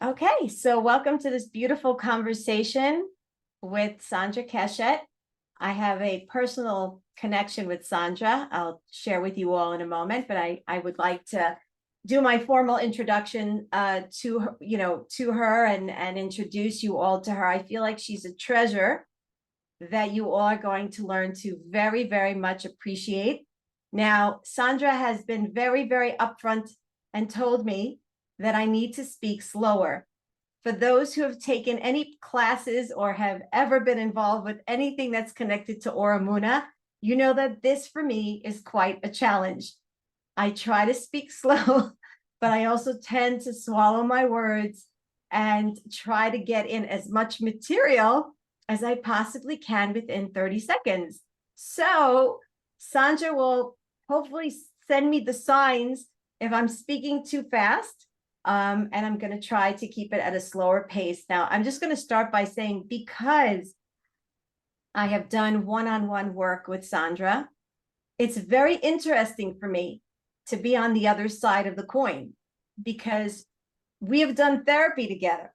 Okay, so welcome to this beautiful conversation with Sandra Keshet. I have a personal connection with Sandra. I'll share with you all in a moment, but I would like to do my formal introduction to her, to her and introduce you all to her. I feel like she's a treasure that you all are going to learn to very, very much appreciate. Now, Sandra has been very, very upfront and told me that I need to speak slower. For those who have taken any classes or have ever been involved with anything that's connected to Emuna, you know that this for me is quite a challenge. I try to speak slow, but I also tend to swallow my words and try to get in as much material as I possibly can within 30 seconds. So Sandra will hopefully send me the signs if I'm speaking too fast. And I'm going to try to keep it at a slower pace. Now, I'm just going to start by saying, because I have done one-on-one work with Sandra, it's very interesting for me to be on the other side of the coin, because we have done therapy together.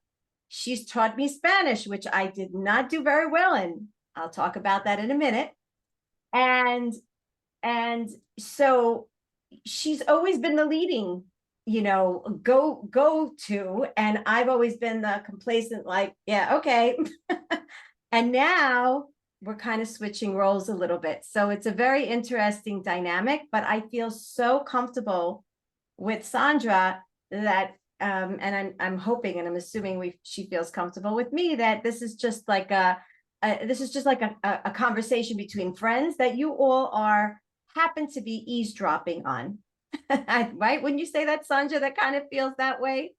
She's taught me Spanish, which I did not do very well in. I'll talk about that in a minute. And so she's always been the leading, go to, and I've always been the complacent, like, yeah, okay. And now we're kind of switching roles a little bit. So it's a very interesting dynamic, but I feel so comfortable with Sandra that and I'm hoping and I'm assuming she feels comfortable with me, that this is just like a conversation between friends that you all are happen to be eavesdropping on. Right? Wouldn't you say that, Sandra? That kind of feels that way.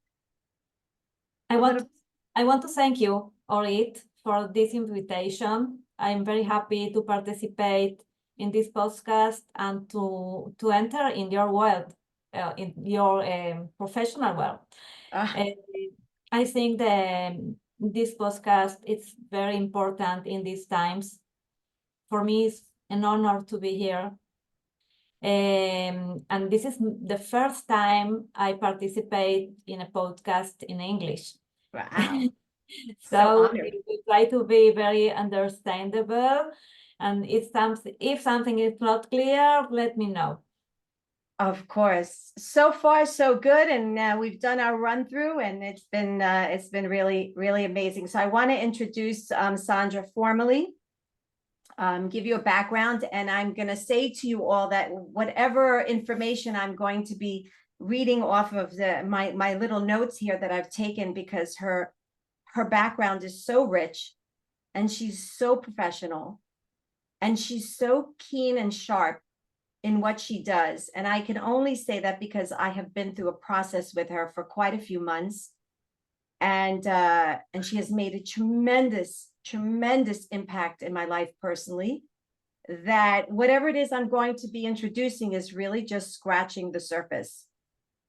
I want I want to thank you, Orit, for this invitation. I'm very happy to participate in this podcast and to enter in your world, in your professional world. I think that this podcast is very important in these times. For me, it's an honor to be here. And this is the first time I participate in a podcast in English. Wow. So we try to be very understandable, and if something is not clear, let me know. Of course. So far, so good, and we've done our run through, and it's been really, really amazing. So I want to introduce Sandra formally, give you a background, and I'm going to say to you all that whatever information I'm going to be reading off of my little notes here that I've taken, because her background is so rich, and she's so professional, and she's so keen and sharp in what she does. And I can only say that because I have been through a process with her for quite a few months. And she has made a tremendous, tremendous impact in my life personally, that whatever it is I'm going to be introducing is really just scratching the surface.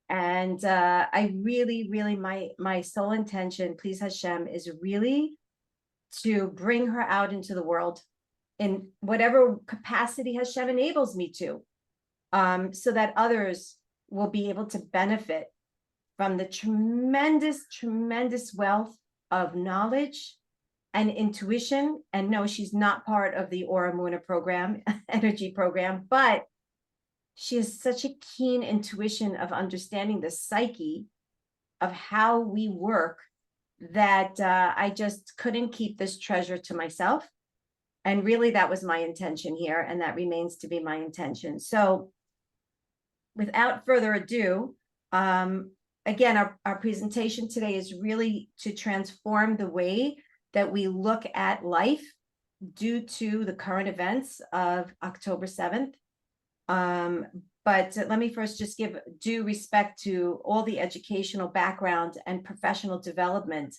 And I really, really, my sole intention, please Hashem, is really to bring her out into the world in whatever capacity Hashem enables me to, so that others will be able to benefit from the tremendous, tremendous wealth of knowledge and intuition. And no, she's not part of the Emuna program, energy program, but she has such a keen intuition of understanding the psyche of how we work, that I just couldn't keep this treasure to myself. And really, that was my intention here, and that remains to be my intention. So without further ado, again, our presentation today is really to transform the way that we look at life due to the current events of October 7th. But let me first just give due respect to all the educational background and professional development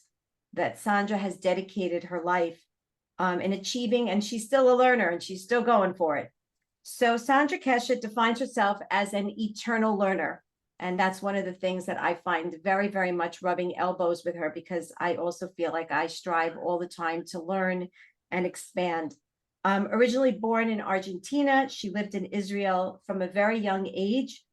that Sandra has dedicated her life in achieving, and she's still a learner and she's still going for it. So Sandra Keshet defines herself as an eternal learner. And that's one of the things that I find very, very much rubbing elbows with her, because I also feel like I strive all the time to learn and expand. Originally born in Argentina, she lived in Israel from a very young age.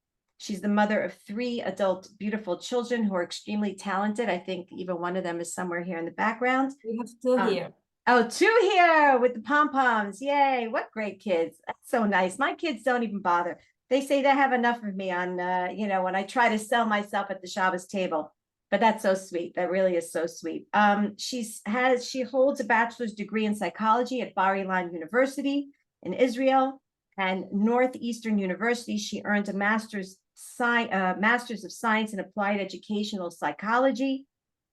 She's the mother of 3 adult, beautiful children who are extremely talented. I think even one of them is somewhere here in the background. We have 2 here. Oh, 2 here with the pom-poms. Yay, what great kids. That's so nice. My kids don't even bother. They say they have enough of me on, when I try to sell myself at the Shabbos table. But that's so sweet. That really is so sweet. She holds a bachelor's degree in psychology at Bar Ilan University in Israel and Northeastern University. She earned a master's of science in applied educational psychology.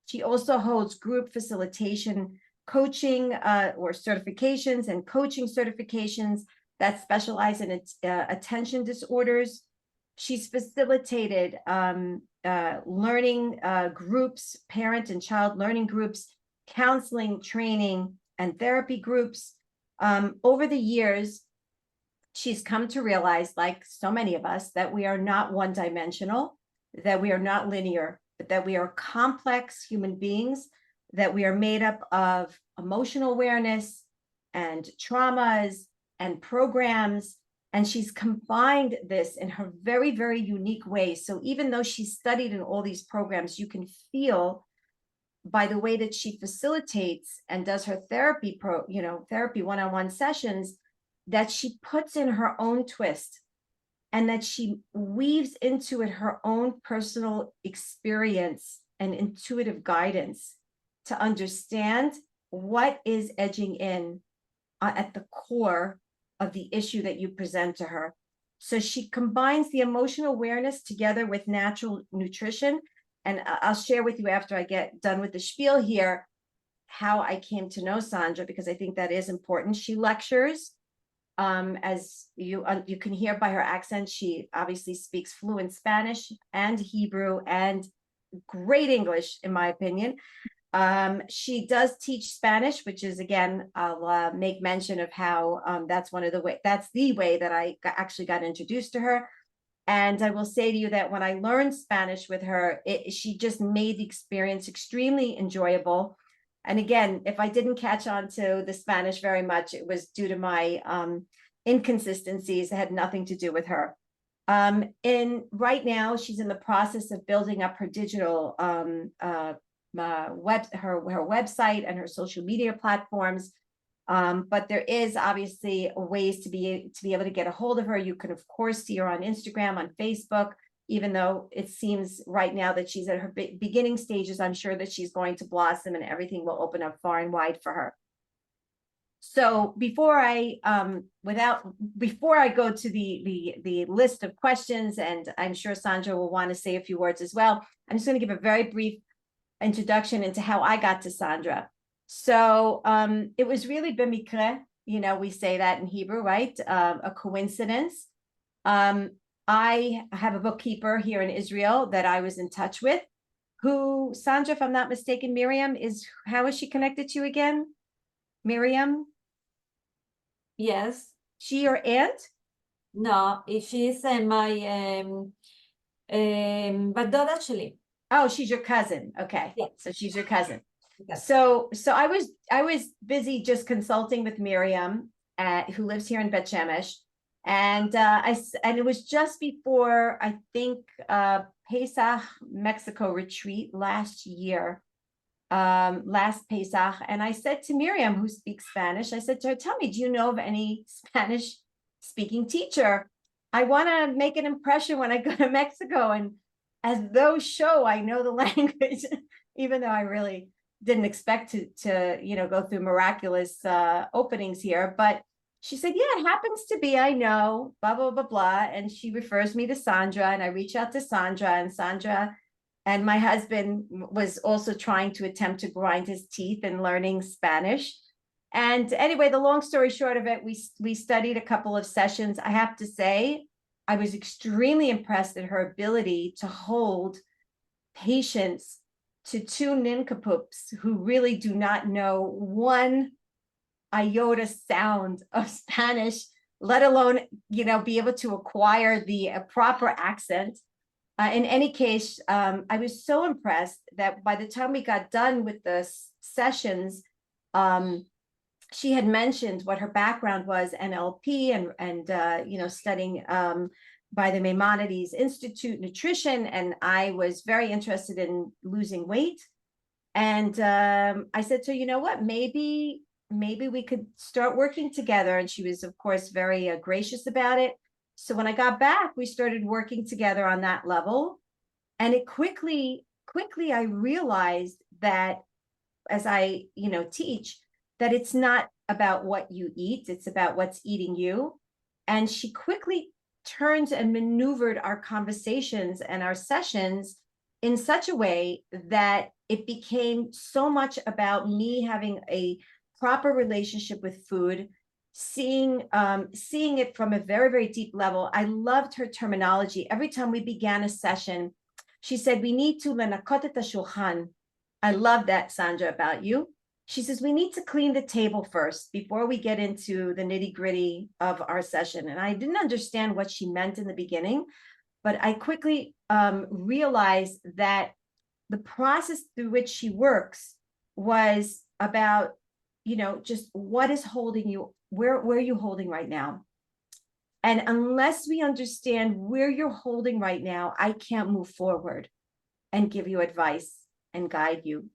She also holds group facilitation coaching or certifications and coaching certifications that specialize in attention disorders. She's facilitated learning groups, parent and child learning groups, counseling, training, and therapy groups. Over the years, she's come to realize, like so many of us, that we are not one-dimensional, that we are not linear, but that we are complex human beings, that we are made up of emotional awareness and traumas and programs. And she's combined this in her very, very unique way. So even though she studied in all these programs, you can feel by the way that she facilitates and does her therapy therapy one-on-one sessions, that she puts in her own twist and that she weaves into it her own personal experience and intuitive guidance to understand what is edging in at the core of the issue that you present to her. So she combines the emotional awareness together with natural nutrition. And I'll share with you after I get done with the spiel here, how I came to know Sandra, because I think that is important. She lectures, as you can hear by her accent, she obviously speaks fluent Spanish and Hebrew and great English, in my opinion. She does teach Spanish, which is, again, I'll make mention of how that's the way that I actually got introduced to her. And I will say to you that when I learned Spanish with her, she just made the experience extremely enjoyable. And again, if I didn't catch on to the Spanish very much, it was due to my inconsistencies that had nothing to do with her. Right now, she's in the process of building up her digital her website and her social media platforms. But there is obviously ways to be able to get a hold of her. You can, of course, see her on Instagram, on Facebook, even though it seems right now that she's at her beginning stages. I'm sure that she's going to blossom and everything will open up far and wide for her. So before I go to the list of questions, and I'm sure Sandra will want to say a few words as well, I'm just going to give a very brief introduction into how I got to Sandra. So it was really b'mikra, we say that in Hebrew, right? A coincidence. I have a bookkeeper here in Israel that I was in touch with, who, Sandra, if I'm not mistaken, how is she connected to you again? Miriam? Yes. She your aunt? No, she's my but dad actually. Oh, she's your cousin. Okay. Yeah. So she's your cousin. Yes. So I was busy just consulting with Miriam, who lives here in Bet Shemesh. And it was just before, I think, Pesach Mexico retreat last year, last Pesach. And I said to Miriam, who speaks Spanish, I said to her, tell me, do you know of any Spanish speaking teacher? I want to make an impression when I go to Mexico. And as those show, I know the language, even though I really didn't expect to go through miraculous openings here. But she said, yeah, it happens to be, I know, blah, blah, blah, blah. And she refers me to Sandra, and I reach out to Sandra, and my husband was also trying to attempt to grind his teeth in learning Spanish. And anyway, the long story short of it, we studied a couple of sessions. I have to say, I was extremely impressed at her ability to hold patience to 2 nincompoops who really do not know one iota sound of Spanish, let alone, be able to acquire the proper accent. In any case, I was so impressed that by the time we got done with the sessions, she had mentioned what her background was, NLP and studying by the Maimonides Institute Nutrition, and I was very interested in losing weight. And I said to her, you know what, maybe we could start working together. And she was, of course, very gracious about it. So when I got back, we started working together on that level. And it quickly, I realized that as I, teach, that it's not about what you eat, it's about what's eating you. And she quickly turned and maneuvered our conversations and our sessions in such a way that it became so much about me having a proper relationship with food, seeing it from a very, very deep level. I loved her terminology. Every time we began a session, she said, we need to lenakot et hashulchan. I love that, Sandra, about you. She says, we need to clean the table first before we get into the nitty gritty of our session. And I didn't understand what she meant in the beginning, but I quickly realized that the process through which she works was about, just what is holding you, where are you holding right now? And unless we understand where you're holding right now, I can't move forward and give you advice and guide you.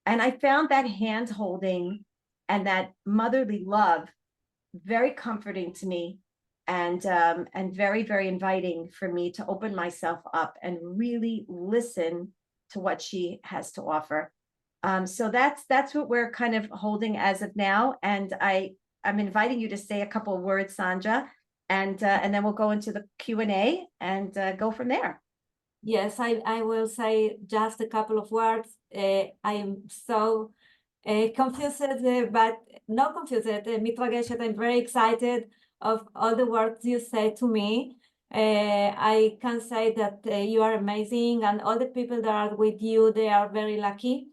And I found that hand holding and that motherly love very comforting to me, and very, very inviting for me to open myself up and really listen to what she has to offer. So that's what we're kind of holding as of now. And I'm inviting you to say a couple of words, Sandra, and then we'll go into the Q&A and go from there. Yes, I will say just a couple of words. I am so confused, but not confused, מתרגשת. I'm very excited of all the words you say to me. I can say that you are amazing, and all the people that are with you, they are very lucky.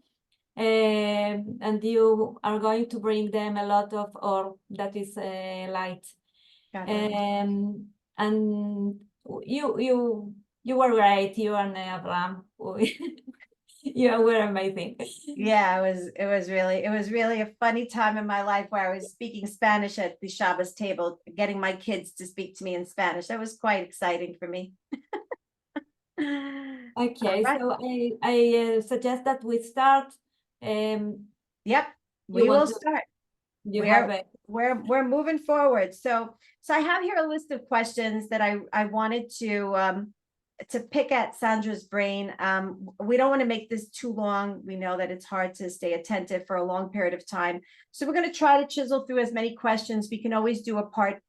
And you are going to bring them a lot of ore that is light. And you were great. You and Abraham. You were amazing. Yeah, it was really a funny time in my life where I was speaking Spanish at the Shabbos table, getting my kids to speak to me in Spanish. That was quite exciting for me. Okay, right. so I suggest that we start. Yep, we will start. We're moving forward. So I have here a list of questions that I wanted to pick at Sandra's brain. We don't want to make this too long. We know that it's hard to stay attentive for a long period of time. So we're going to try to chisel through as many questions. We can always do a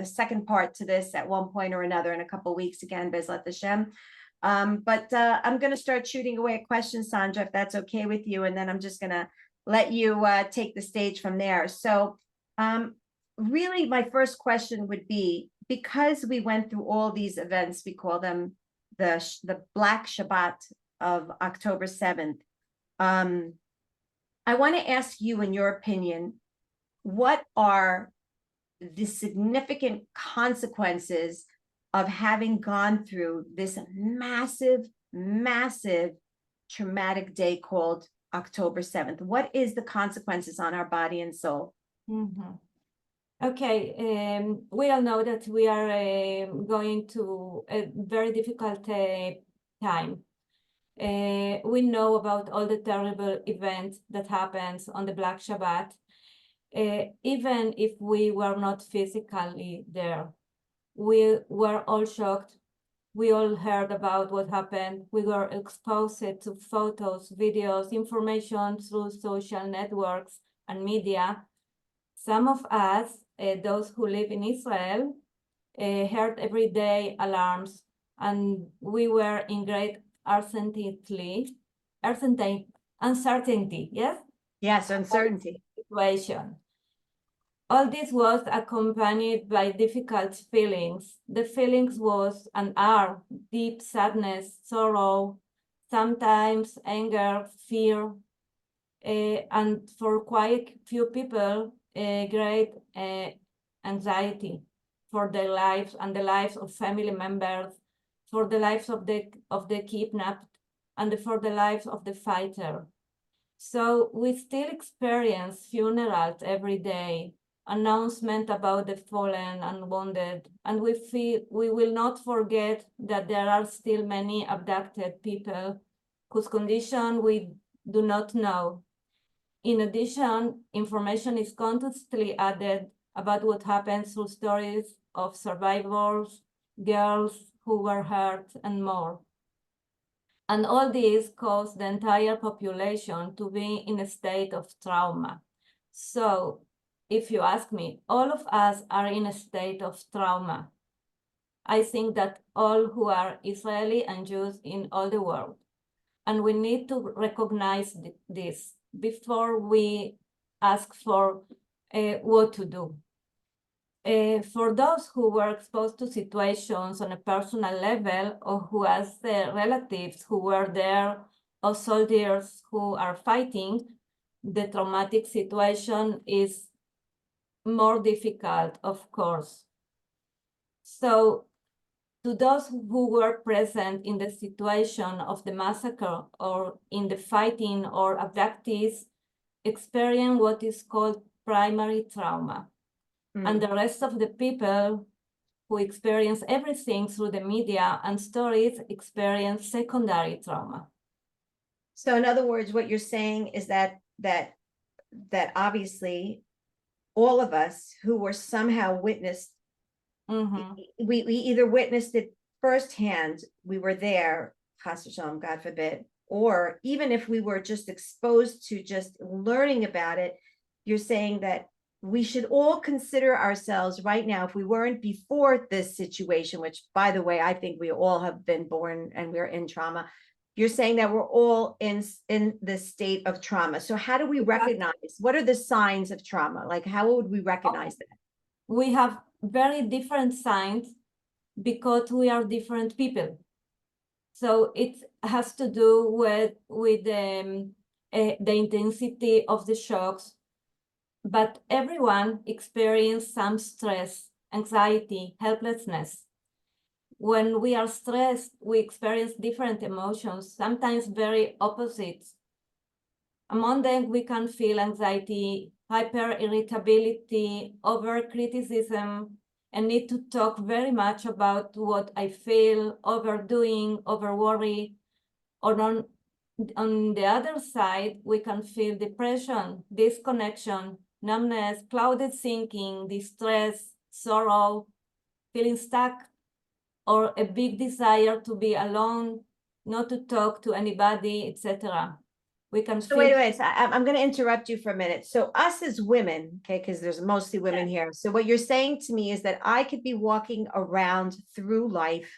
second part to this at one point or another in a couple of weeks again, Bezrat Hashem. But I'm going to start shooting away at questions, Sandra, if that's okay with you. And then I'm just going to let you take the stage from there. So really, my first question would be, because we went through all these events, we call them the Black Shabbat of October 7th. I want to ask you, in your opinion, what are the significant consequences of having gone through this massive, massive traumatic day called October 7th? What is the consequences on our body and soul? Mm-hmm. Okay, we all know that we are going to a very difficult time. We know about all the terrible events that happens on the Black Shabbat. Even if we were not physically there, we were all shocked. We all heard about what happened. We were exposed to photos, videos, information through social networks and media. Some of us, those who live in Israel, heard everyday alarms, and we were in great uncertainty, yes? Yes, uncertainty. Situation. All this was accompanied by difficult feelings. The feelings was and are deep sadness, sorrow, sometimes anger, fear, and for quite few people, great anxiety for their lives and the lives of family members, for the lives of the kidnapped, and for the lives of the fighter. So we still experience funerals every day, announcement about the fallen and wounded, and we will not forget that there are still many abducted people whose condition we do not know. In addition, information is constantly added about what happens through stories of survivors, girls who were hurt, and more. And all this caused the entire population to be in a state of trauma. So, if you ask me, all of us are in a state of trauma. I think that all who are Israeli and Jews in all the world. And we need to recognize this before we ask for what to do. For those who were exposed to situations on a personal level, or who has relatives who were there, or soldiers who are fighting, the traumatic situation is more difficult, of course. So, to those who were present in the situation of the massacre or in the fighting, or abductees experience what is called primary trauma. And the rest of the people who experience everything through the media and stories experience secondary trauma. So in other words, what you're saying is that obviously all of us who were somehow witnessed, we either witnessed it firsthand, we were there, chas v'shalom, God forbid, or even if we were just exposed to just learning about it, you're saying that we should all consider ourselves right now, if we weren't before this situation, which by the way, I think we all have been born and we're in trauma. You're saying that we're all in this state of trauma. So how do we recognize, what are the signs of trauma? Like, how would we recognize that? We have very different signs because we are different people. So it has to do with the intensity of the shocks. But everyone experiences some stress, anxiety, helplessness. When we are stressed, we experience different emotions, sometimes very opposite. Among them, we can feel anxiety, hyper-irritability, over-criticism, and need to talk very much about what I feel, overdoing, over-worry. Or on the other side, we can feel depression, disconnection, numbness, clouded thinking, distress, sorrow, feeling stuck, or a big desire to be alone, not to talk to anybody, etc. We can So feel. wait, so I'm going to interrupt you for a minute. So us as women, okay, because there's mostly women here. So what you're saying to me is that I could be walking around through life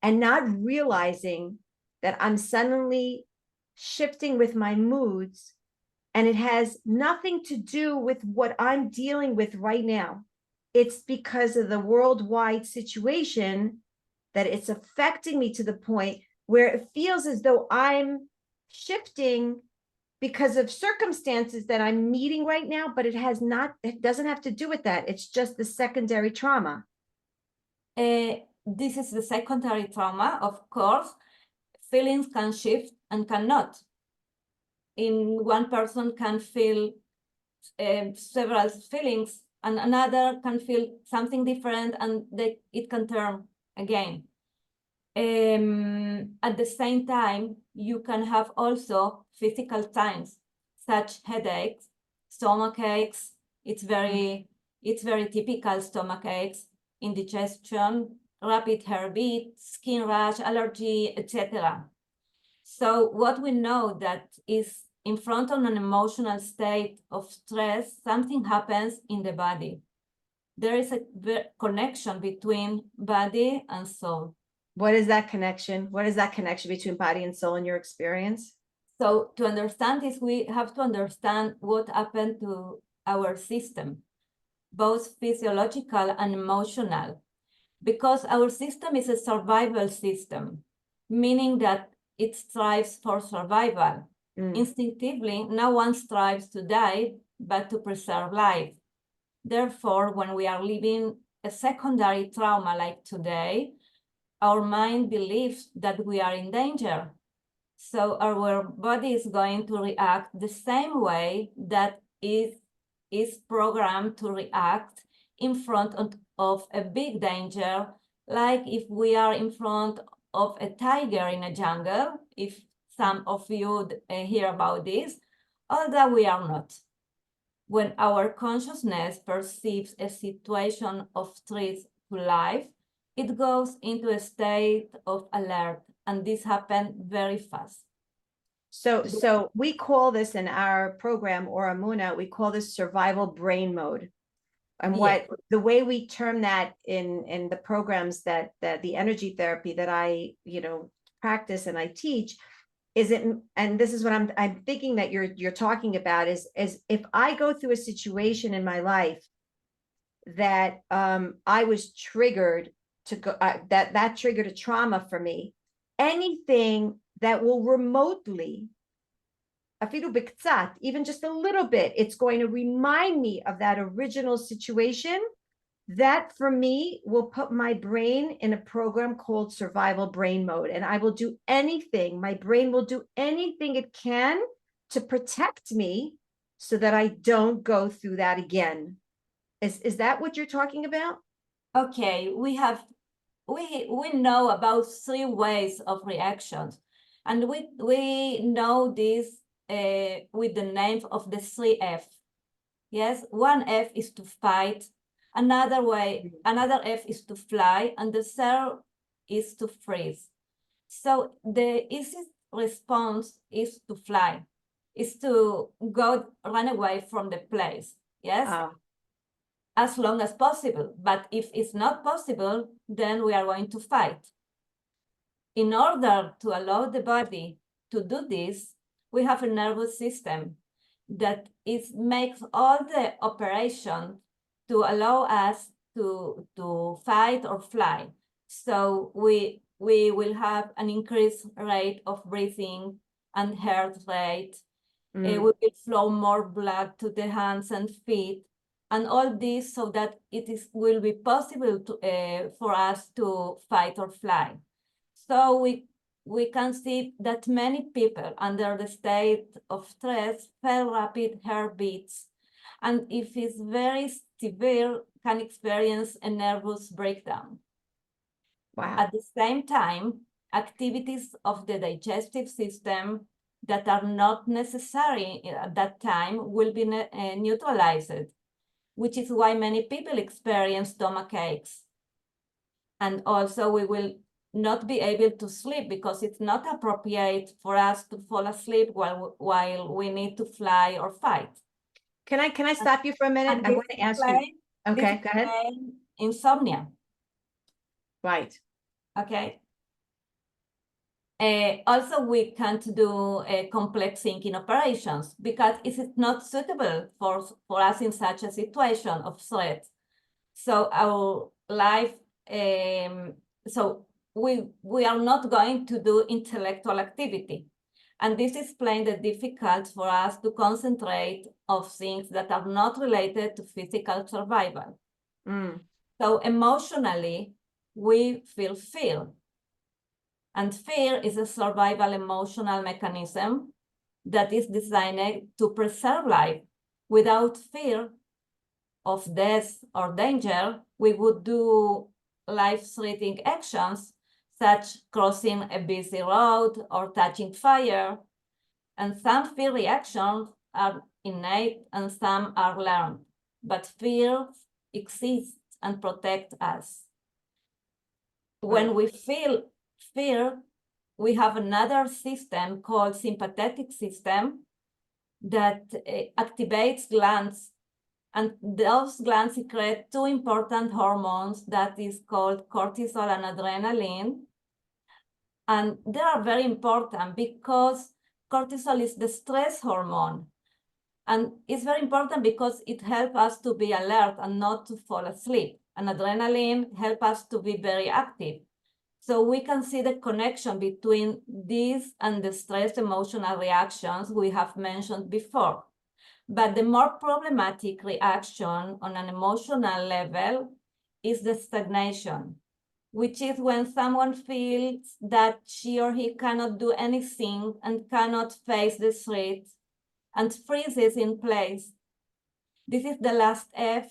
and not realizing that I'm suddenly shifting with my moods, and it has nothing to do with what I'm dealing with right now. It's because of the worldwide situation that it's affecting me to the point where it feels as though I'm shifting because of circumstances that I'm meeting right now, but it doesn't have to do with that. It's just the secondary trauma. This is the secondary trauma, of course. Feelings can shift and cannot. One person can feel several feelings, and another can feel something different, and it can turn again. At the same time, you can have also physical signs, such headaches, stomach aches. It's very typical stomach aches, indigestion, rapid heartbeat, skin rash, allergy, etc. So what we know that is in front of an emotional state of stress, something happens in the body. There is a connection between body and soul. What is that connection? What is that connection between body and soul in your experience? So to understand this, we have to understand what happened to our system, both physiological and emotional, because our system is a survival system, meaning that it strives for survival. Instinctively, no one strives to die, but to preserve life. Therefore, when we are living a secondary trauma like today, our mind believes that we are in danger. So our body is going to react the same way that is is programmed to react in front of a big danger, like if we are in front of a tiger in a jungle, if some of you hear about this, although we are not. When our consciousness perceives a situation of threat to life, it goes into a state of alert, and this happens very fast. So we call this in our program, or Emuna, we call this survival brain mode. And what the way we term that in the programs that the energy therapy that I practice and I teach is it, and this is what I'm thinking that you're talking about is if I go through a situation in my life that I was triggered to go that triggered a trauma for me, anything that will remotely, even just a little bit, it's going to remind me of that original situation. That for me will put my brain in a program called survival brain mode, and I will do anything. My brain will do anything it can to protect me so that I don't go through that again. Is that what you're talking about? Okay, we know about 3 ways of reactions, and we know this with the name of the 3F. Yes, one F is to fight, another F is to fly, and the third is to freeze. So the easiest response is to fly, is to run away from the place. Yes. As long as possible. But if it's not possible, then we are going to fight. In order to allow the body to do this, we have a nervous system that makes all the operation to allow us to fight or fly. So we will have an increased rate of breathing and heart rate. We will flow more blood to the hands and feet, and all this so that will be possible for us to fight or fly. So we can see that many people under the state of stress feel rapid heartbeats, and if it's very severe, can experience a nervous breakdown. Wow. At the same time, activities of the digestive system that are not necessary at that time will be neutralized, which is why many people experience stomach aches. And also we will not be able to sleep because it's not appropriate for us to fall asleep while we need to fly or fight. Can I stop you for a minute? I want to ask you. Okay, go ahead. Insomnia. Right. Okay. Also, we can't do complex thinking operations because it is not suitable for us in such a situation of threat. So our life, so we are not going to do intellectual activity. And this explains the difficult for us to concentrate of things that are not related to physical survival. So emotionally, we feel fear. And fear is a survival emotional mechanism that is designed to preserve life. Without fear of death or danger, we would do life-threatening actions such crossing a busy road or touching fire. And some fear reactions are innate and some are learned, but fear exists and protects us. When we feel fear, we have another system called sympathetic system that activates glands, and those glands secrete 2 important hormones that is called cortisol and adrenaline. And they are very important because cortisol is the stress hormone. And it's very important because it helps us to be alert and not to fall asleep. And adrenaline helps us to be very active. So we can see the connection between these and the stress emotional reactions we have mentioned before. But the more problematic reaction on an emotional level is the stagnation, which is when someone feels that she or he cannot do anything and cannot face the threat and freezes in place. This is the last F,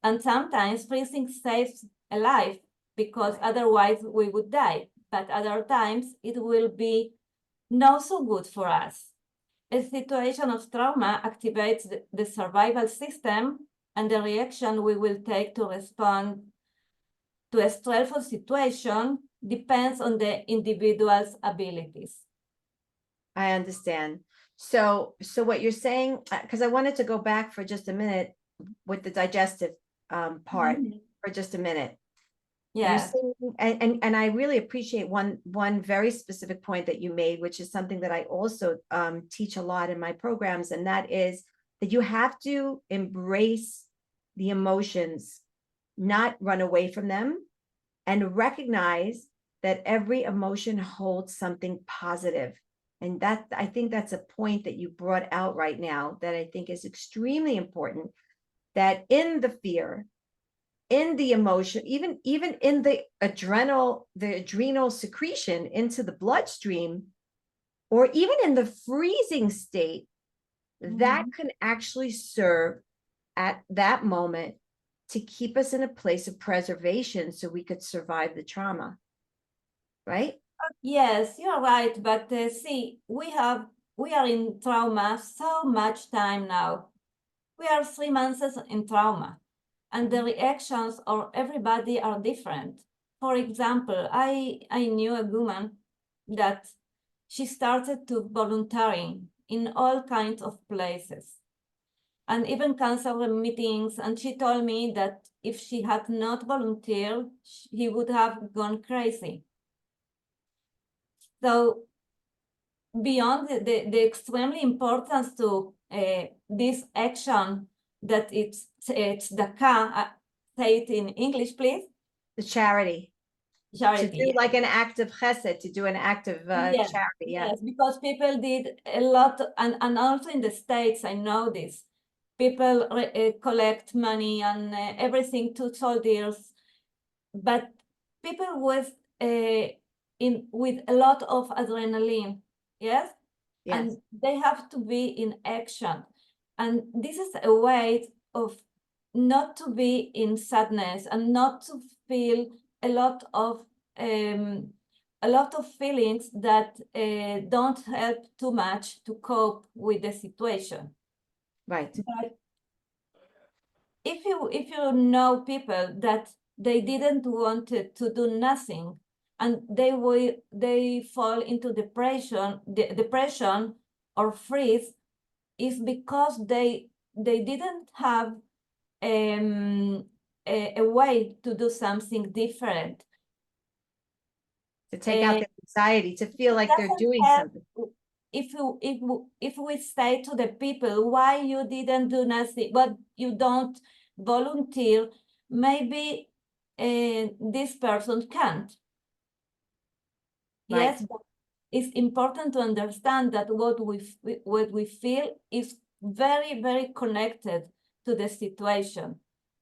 and sometimes freezing saves a life because otherwise we would die. But other times it will be not so good for us. A situation of trauma activates the survival system, and the reaction we will take to respond to a stressful situation depends on the individual's abilities. I understand. So what you're saying, because I wanted to go back for just a minute with the digestive part for just a minute. You're Yes. saying, and I really appreciate one very specific point that you made, which is something that I also teach a lot in my programs, and that is that you have to embrace the emotions, not run away from them, and recognize that every emotion holds something positive. And that, I think that's a point that you brought out right now that I think is extremely important, that in the fear, in the emotion, even in the adrenal secretion into the bloodstream, or even in the freezing state, that can actually serve at that moment to keep us in a place of preservation so we could survive the trauma, right? Yes, you're right. But see, we are in trauma so much time now. We are 3 months in trauma, and the reactions of everybody are different. For example, I knew a woman that she started to volunteering in all kinds of places, and even counselor meetings. And she told me that if she had not volunteered, he would have gone crazy. So beyond the extremely importance to this action, that it's the say it in English, please. The charity. Charity. To do like an act of chesed, to do an act of Yes, charity. Yeah. yes, because people did a lot, and also in the States, I know this. People collect money and everything to soldiers, but people with with a lot of adrenaline, yes? Yes. And they have to be in action. And this is a way of not to be in sadness and not to feel a lot of feelings that don't help too much to cope with the situation. Right. But if you know people that they didn't want to do nothing, and they fall into depression or freeze, is because they didn't have a way to do something different. To take out the anxiety, to feel like they're doing something. If we say to the people, why you didn't do nothing, but you don't volunteer, maybe this person can't. Right. Yes, but it's important to understand that what we feel is very, very connected to the situation.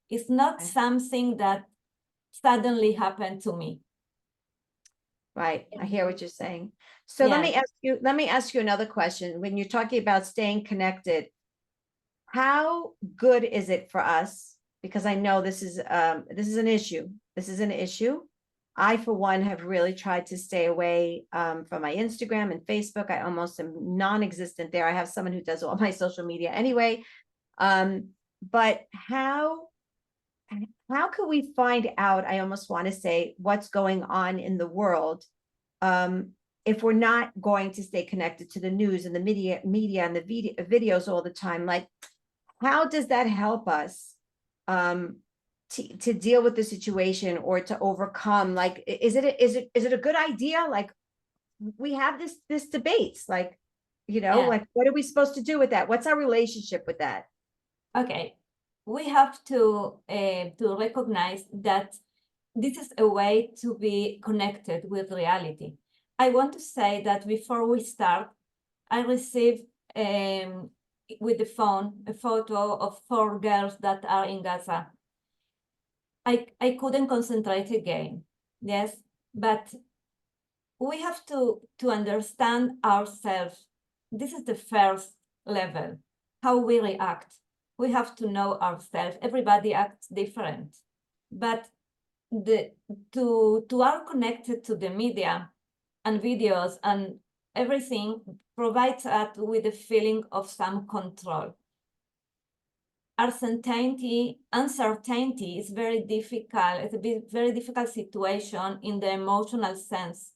It's not something that suddenly happened to me. Right. I hear what you're saying. So let me ask you another question. When you're talking about staying connected, how good is it for us? Because I know this is an issue. This is an issue. I, for one, have really tried to stay away from my Instagram and Facebook. I almost am non-existent there. I have someone who does all my social media anyway. But how can we find out, I almost want to say, what's going on in the world if we're not going to stay connected to the news and the media and the videos all the time? Like, how does that help us to deal with the situation or to overcome? Like, is it a good idea? Like, we have this debates, like, like, what are we supposed to do with that? What's our relationship with that? Okay, we have to recognize that this is a way to be connected with reality. I want to say that before we start, I received with the phone a photo of 4 girls that are in Gaza. I couldn't concentrate again, yes, but we have to understand ourselves. This is the first level, how we react. we have to know ourselves. Everybody acts different, but to are connected to the media and videos and everything provides us with a feeling of some control. Uncertainty is very difficult. It's a very difficult situation in the emotional sense,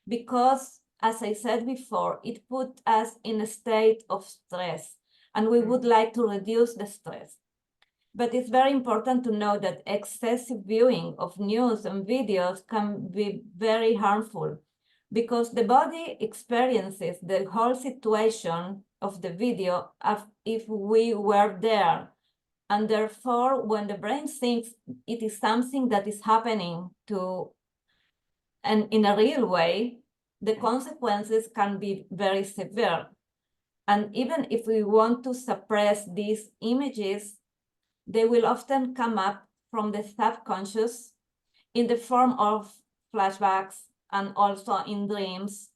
because, as I said before, it put us in a state of stress, and we would like to reduce the stress. But it's very important to know that excessive viewing of news and videos can be very harmful, because the body experiences the whole situation of the video as if we were there. And therefore, when the brain thinks it is something that is happening and in a real way, the consequences can be very severe. And even if we want to suppress these images, they will often come up from the subconscious in the form of flashbacks and also in dreams,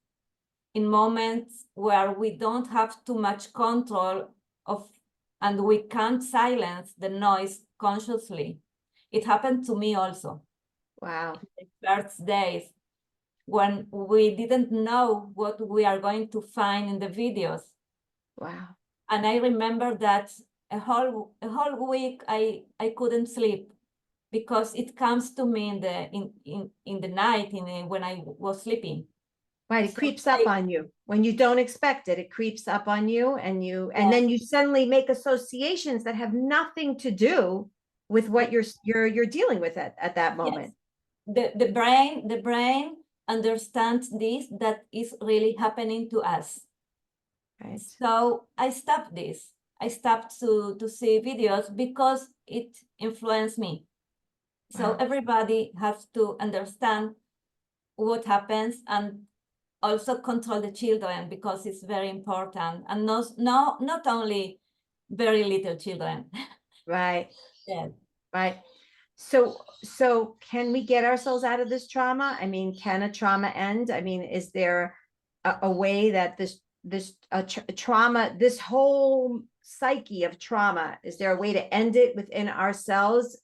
in moments where we don't have too much control of, and we can't silence the noise consciously. It happened to me also. Wow. In the first days, when we didn't know what we are going to find in the videos. Wow. And I remember that a whole week I couldn't sleep, because it comes to me in the night when I was sleeping. Right, it So creeps up on you when you don't expect it. It creeps up on you, and then you suddenly make associations that have nothing to do with what you're dealing with at that moment. Yes. The brain understands this, that is really happening to us. Right. So I stopped this. I stopped to see videos because it influenced me. So Wow. everybody has to understand what happens, and also control the children, because it's very important, and not only very little children. Right. Yeah. Right. So can we get ourselves out of this trauma? I mean, can a trauma end? I mean, is there a way that this trauma, this whole psyche of trauma, is there a way to end it within ourselves?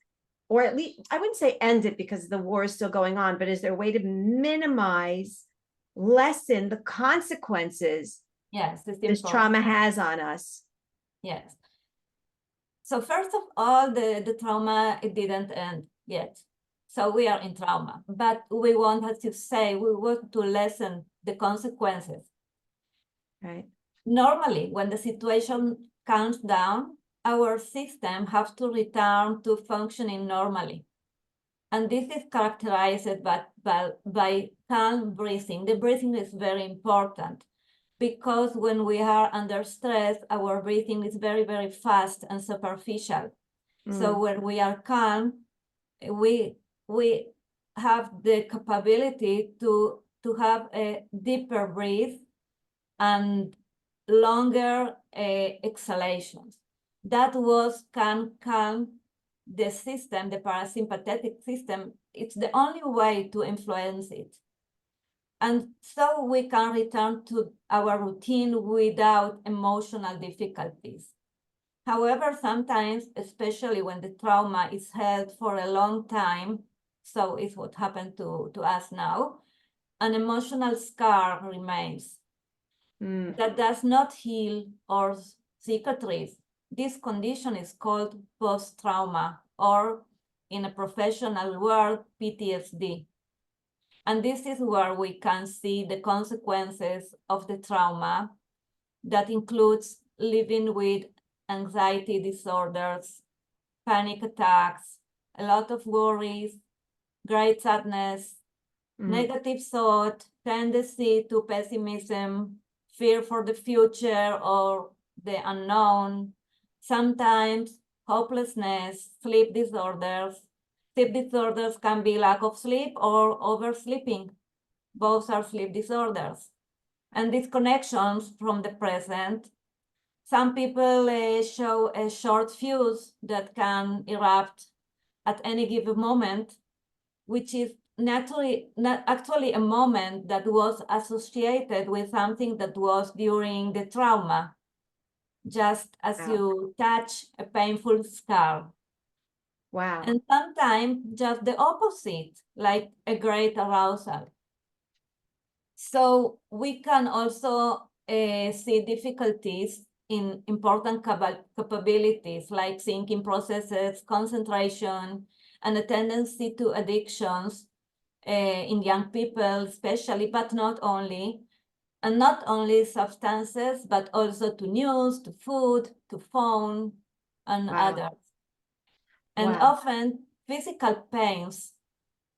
Or at least, I wouldn't say end it because the war is still going on, but is there a way to minimize, lessen the consequences Yes, it's this important. trauma has on us? Yes. So first of all, the trauma, it didn't end yet. So we are in trauma, but we wanted to say, we want to lessen the consequences. Right. Normally, when the situation calms down, our system has to return to functioning normally. And this is characterized by calm breathing. The breathing is very important, because when we are under stress, our breathing is very, very fast and superficial. So when we are calm, we have the capability to have a deeper breath and longer exhalations. That can calm the system, the parasympathetic system. It's the only way to influence it. And so we can return to our routine without emotional difficulties. However, sometimes, especially when the trauma is held for a long time, so it's what happened to us now, an emotional scar remains that does not heal or cicatrize. This condition is called post-trauma, or in a professional word, PTSD. And this is where we can see the consequences of the trauma, that includes living with anxiety disorders, panic attacks, a lot of worries, great sadness, negative thought, tendency to pessimism, fear for the future or the unknown, sometimes hopelessness, sleep disorders. Sleep disorders can be lack of sleep or oversleeping. Both are sleep disorders. And disconnections from the present. Some people show a short fuse that can erupt at any given moment, which is not actually a moment that was associated with something that was during the trauma. just as Wow. you touch a painful scar. Wow. And sometimes just the opposite, like a great arousal. So we can also see difficulties in important capabilities like thinking processes, concentration, and a tendency to addictions in young people, especially, but not only. And not only substances, but also to news, to food, to phone, and Wow. others. And Wow. often physical pains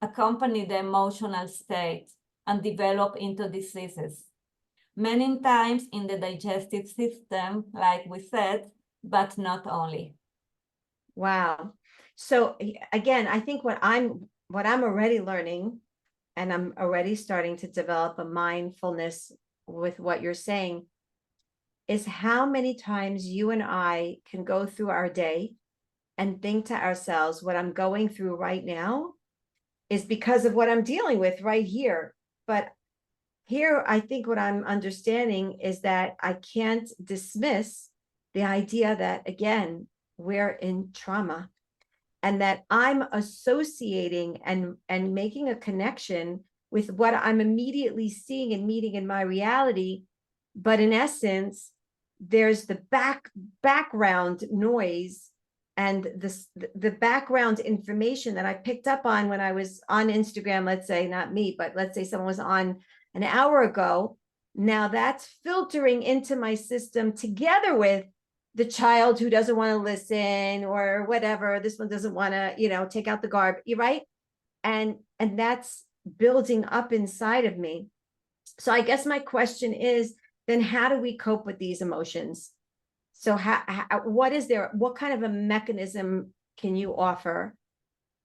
accompany the emotional state and develop into diseases. Many times in the digestive system, like we said, but not only. Wow. So again, I think what I'm already learning, and I'm already starting to develop a mindfulness with what you're saying, is how many times you and I can go through our day and think to ourselves, what I'm going through right now is because of what I'm dealing with right here. But here, I think what I'm understanding is that I can't dismiss the idea that, again, we're in trauma and that I'm associating and making a connection with what I'm immediately seeing and meeting in my reality. But in essence, there's the background noise and the background information that I picked up on when I was on Instagram, let's say, not me, but let's say someone was on an hour ago. Now that's filtering into my system together with the child who doesn't want to listen or whatever. This one doesn't want to, take out the garbage, right? And that's building up inside of me. So I guess my question is, then how do we cope with these emotions? So what kind of a mechanism can you offer?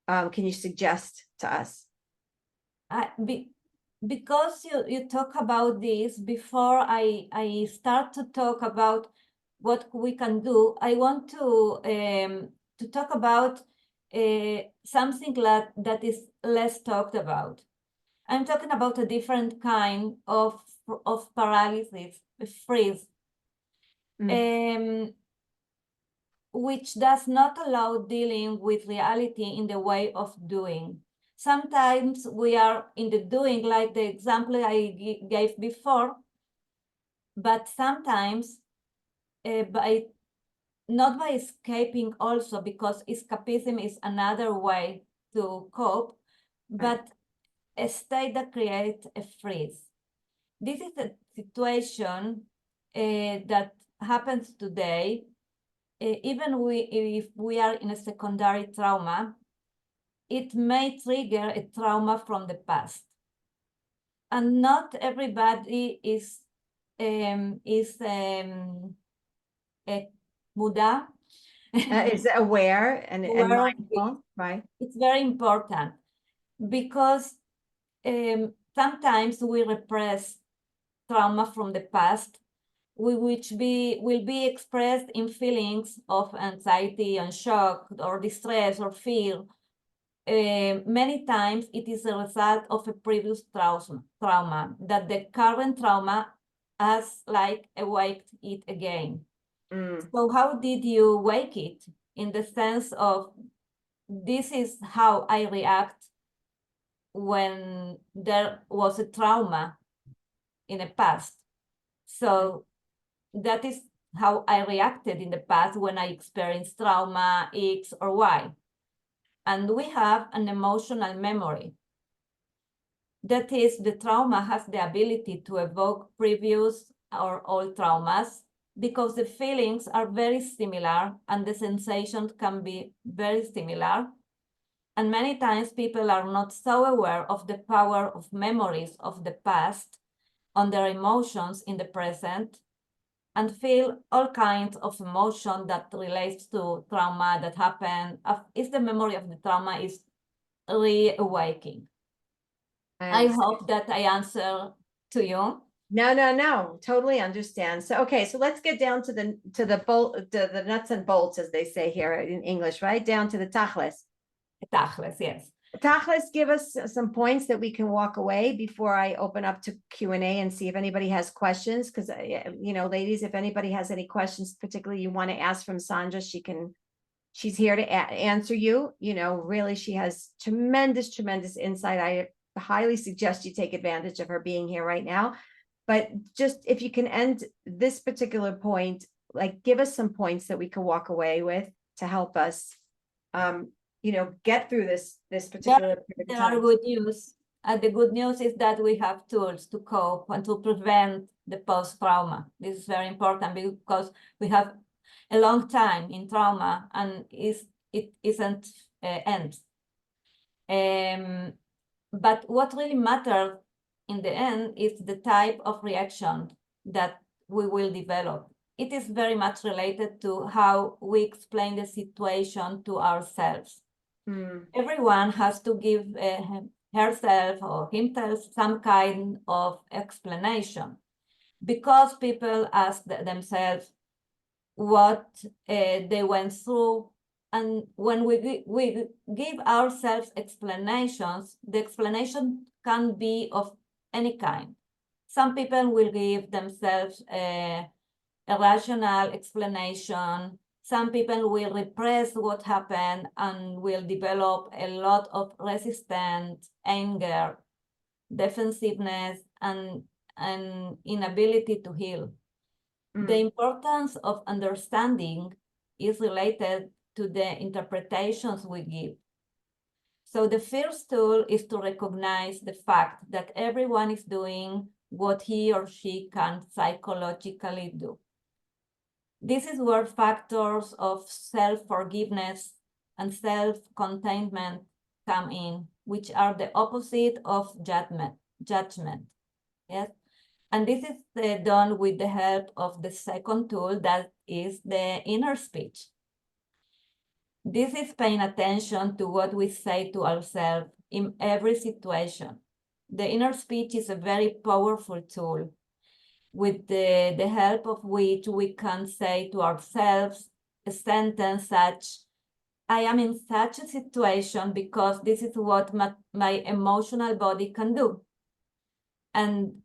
Can you suggest to us? Because you talk about this, before I start to talk about what we can do, I want to talk about something that is less talked about. I'm talking about a different kind of paralysis, a freeze, which does not allow dealing with reality in the way of doing. Sometimes we are in the doing, like the example I gave before, but sometimes not by escaping also, because escapism is another way to cope, but a state that creates a freeze. This is a situation that happens today, even if we are in a secondary trauma. It may trigger a trauma from the past. And not everybody is muda. Is aware and Aware. mindful, right? It's very important because sometimes we repress trauma from the past, which will be expressed in feelings of anxiety and shock or distress or fear. Many times it is a result of a previous trauma that the current trauma has like awaked it again. So how did you wake it? In the sense of, this is how I react when there was a trauma in the past. So that is how I reacted in the past when I experienced trauma X or Y. And we have an emotional memory. That is, the trauma has the ability to evoke previous or old traumas because the feelings are very similar and the sensations can be very similar. And many times people are not so aware of the power of memories of the past on their emotions in the present, and feel all kinds of emotion that relates to trauma that happened. If the memory of the trauma is reawakening. I hope that I answer to you. No, totally understand. So, okay, so let's get down to the nuts and bolts, as they say here in English, right? Down to the tachlis. Tachlis, yes. Tachlis, give us some points that we can walk away before I open up to Q&A and see if anybody has questions. Because, ladies, if anybody has any questions, particularly you want to ask from Sandra, she's here to answer you. Really, she has tremendous insight. I highly suggest you take advantage of her being here right now. But just if you can end this particular point, like give us some points that we can walk away with to help us, get through this particular period of There time. are good news. The good news is that we have tools to cope and to prevent the post-trauma. This is very important because we have a long time in trauma and it isn't end. But what really matters in the end is the type of reaction that we will develop. It is very much related to how we explain the situation to ourselves. Everyone has to give herself or himself some kind of explanation, because people ask themselves what they went through. And when we give ourselves explanations, the explanation can be of any kind. Some people will give themselves a rational explanation. Some people will repress what happened and will develop a lot of resistance, anger, defensiveness, and inability to heal. The importance of understanding is related to the interpretations we give. So the first tool is to recognize the fact that everyone is doing what he or she can psychologically do. This is where factors of self-forgiveness and self-containment come in, which are the opposite of judgment. Yes, and this is done with the help of the second tool, that is the inner speech. This is paying attention to what we say to ourselves in every situation. The inner speech is a very powerful tool, with the help of which we can say to ourselves a sentence such, I am in such a situation because this is what my emotional body can do. And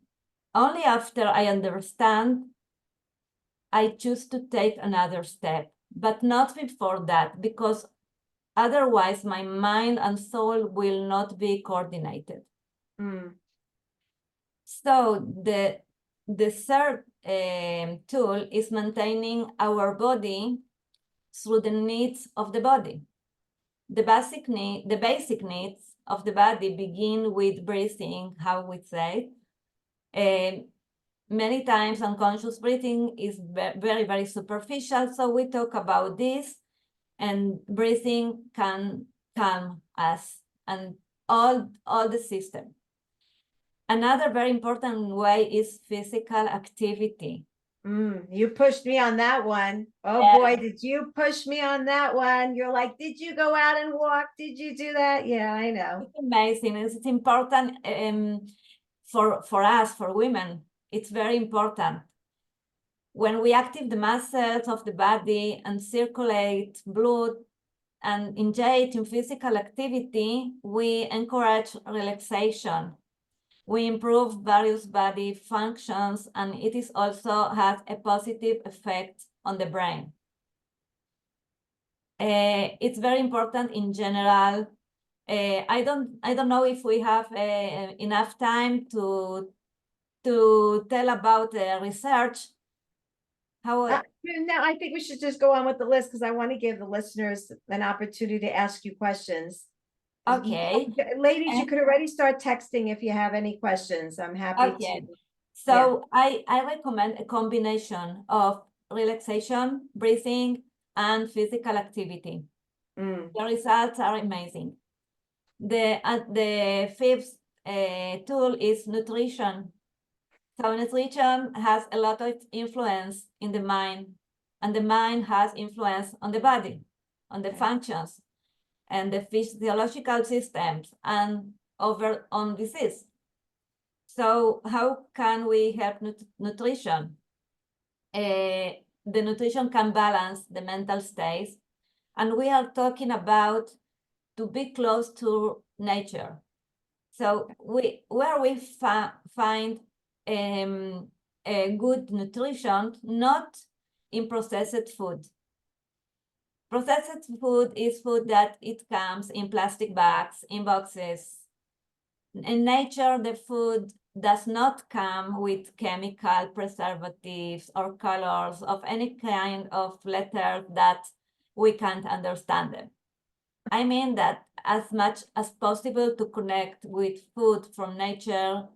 only after I understand, I choose to take another step, but not before that, because otherwise my mind and soul will not be coordinated. So the third tool is maintaining our body through the needs of the body. The basic needs of the body begin with breathing, how we say. Many times unconscious breathing is very superficial, so we talk about this, and breathing can calm us and all the system. Another very important way is physical activity. You pushed me on that one. Oh Yeah. Boy, did you push me on that one. You're like, did you go out and walk? Did you do that? Yeah, I know. It's amazing. It's important for us, for women. It's very important. When we activate the muscles of the body and circulate blood and engage in physical activity, we encourage relaxation. We improve various body functions, and it is also has a positive effect on the brain. It's very important in general. I don't know if we have enough time to tell about research. How? No, I think we should just go on with the list, because I want to give the listeners an opportunity to ask you questions. Okay. Ladies, you could already start texting if you have any questions. I'm happy to. So I recommend a combination of relaxation, breathing, and physical activity. The results are amazing. The fifth tool is nutrition. So nutrition has a lot of influence in the mind, and the mind has influence on the body, on the functions, and the physiological systems, and over on disease. So how can we help nutrition? The nutrition can balance the mental state, and we are talking about to be close to nature. So where we find a good nutrition, not in processed food. Processed food is food that it comes in plastic bags, in boxes. In nature, the food does not come with chemical preservatives or colors of any kind of letter that we can't understand them. I mean that as much as possible to connect with food from nature,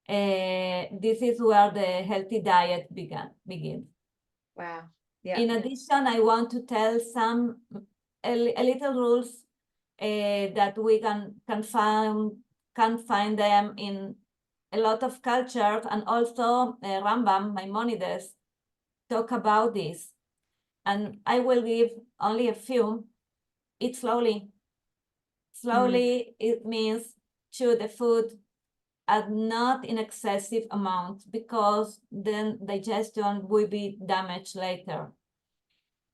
this is where the healthy diet begins. Wow. Yeah. In addition, I want to tell a little rules that we can find them in a lot of cultures, and also Rambam, Maimonides, talk about this. And I will give only a few. Eat slowly. Slowly, it means chew the food and not in excessive amount, because then digestion will be damaged later.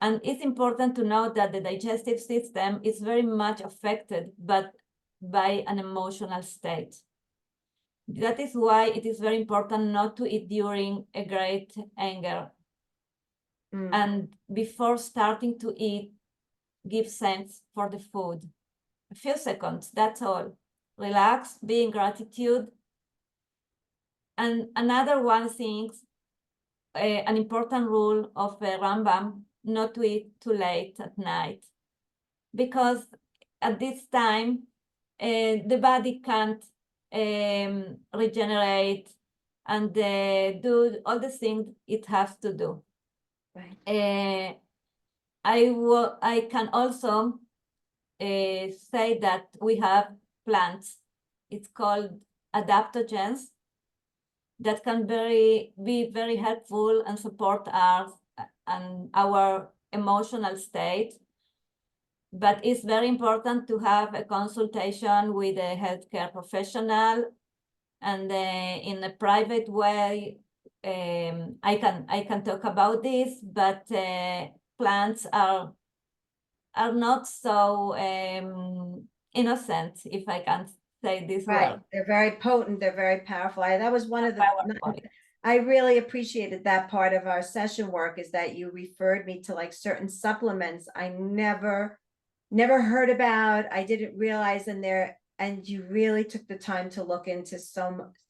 And it's important to note that the digestive system is very much affected by an emotional state. That is why it is very important not to eat during a great anger. And before starting to eat, give thanks for the food. A few seconds, that's all. Relax, be in gratitude. And another one thing, an important rule of Rambam, not to eat too late at night, because at this time the body can't regenerate and do all the things it has to do. Right. I can also say that we have plants. It's called adaptogens that can be very helpful and support us and our emotional state. But it's very important to have a consultation with a healthcare professional, and in a private way. I can talk about this, but plants are not so innocent, if I can say this Right. word. They're very potent. They're very powerful. That was one of the, Powerful. I really appreciated that part of our session work, is that you referred me to like certain supplements I never heard about. I didn't realize and you really took the time to look into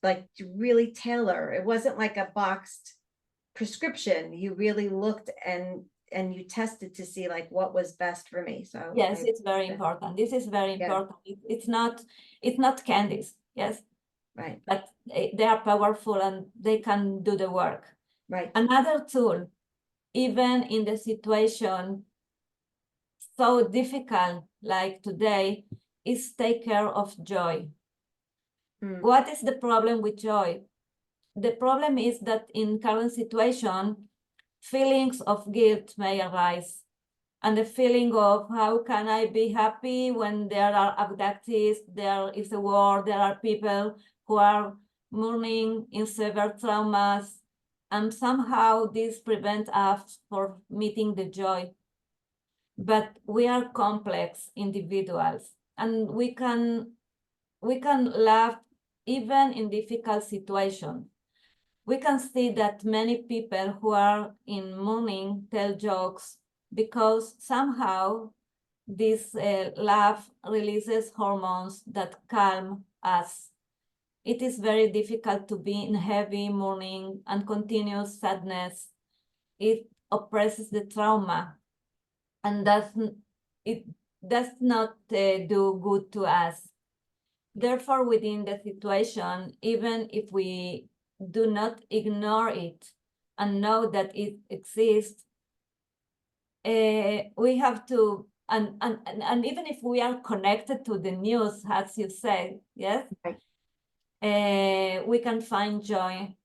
like to really tailor. It wasn't like a boxed prescription. You really looked and you tested to see like what was best for me. So yes, it's very important. This is very important. It's not candies, yes, right, but they are powerful and they can do the work. right. Another tool, even in the situation so difficult like today, is take care of joy. What is the problem with joy? The problem is that in current situation, feelings of guilt may arise, and the feeling of how can I be happy when there are abductees, there is a war, there are people who are mourning in severe traumas, and somehow this prevents us from meeting the joy. But we are complex individuals, and we can laugh even in difficult situations. We can see that many people who are in mourning tell jokes, because somehow this laugh releases hormones that calm us. It is very difficult to be in heavy mourning and continuous sadness. It oppresses the trauma, and it does not do good to us. Therefore, within the situation, even if we do not ignore it and know that it exists, we have to, and even if we are connected to the news, as you said, yes, we can find joy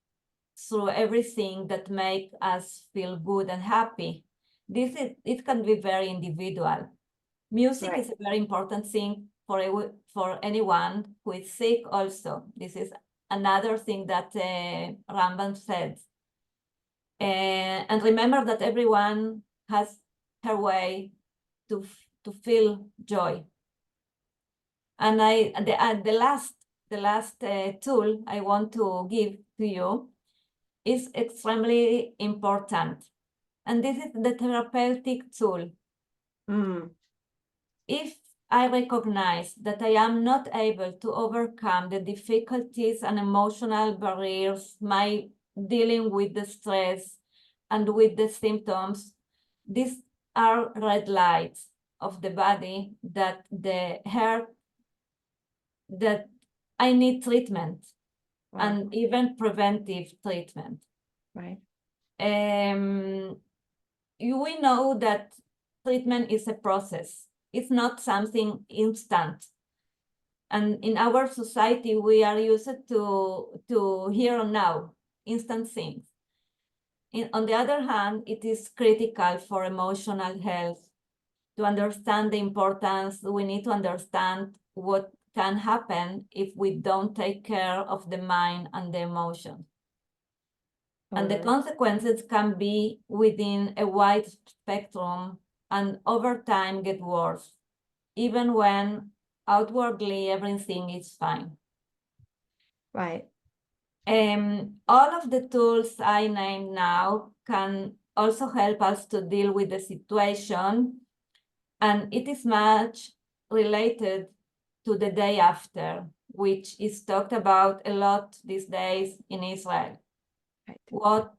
through everything that make us feel good and happy. It can be very individual. Music is a very important thing for anyone who is sick also. This is another thing that Rambam said. And remember that everyone has her way to feel joy. And the last tool I want to give to you is extremely important. And this is the therapeutic tool. If I recognize that I am not able to overcome the difficulties and emotional barriers, my dealing with the stress and with the symptoms, these are red lights of the body that that I need treatment. Wow. And even preventive treatment. Right. We know that treatment is a process. It's not something instant. And in our society, we are used to here and now, instant things. On the other hand, it is critical for emotional health. To understand the importance, we need to understand what can happen if we don't take care of the mind and the emotions. And the consequences can be within a wide spectrum and over time get worse, even when outwardly everything is fine. Right. All of the tools I named now can also help us to deal with the situation, and it is much related to the day after, which is talked about a lot these days in Israel. Right. What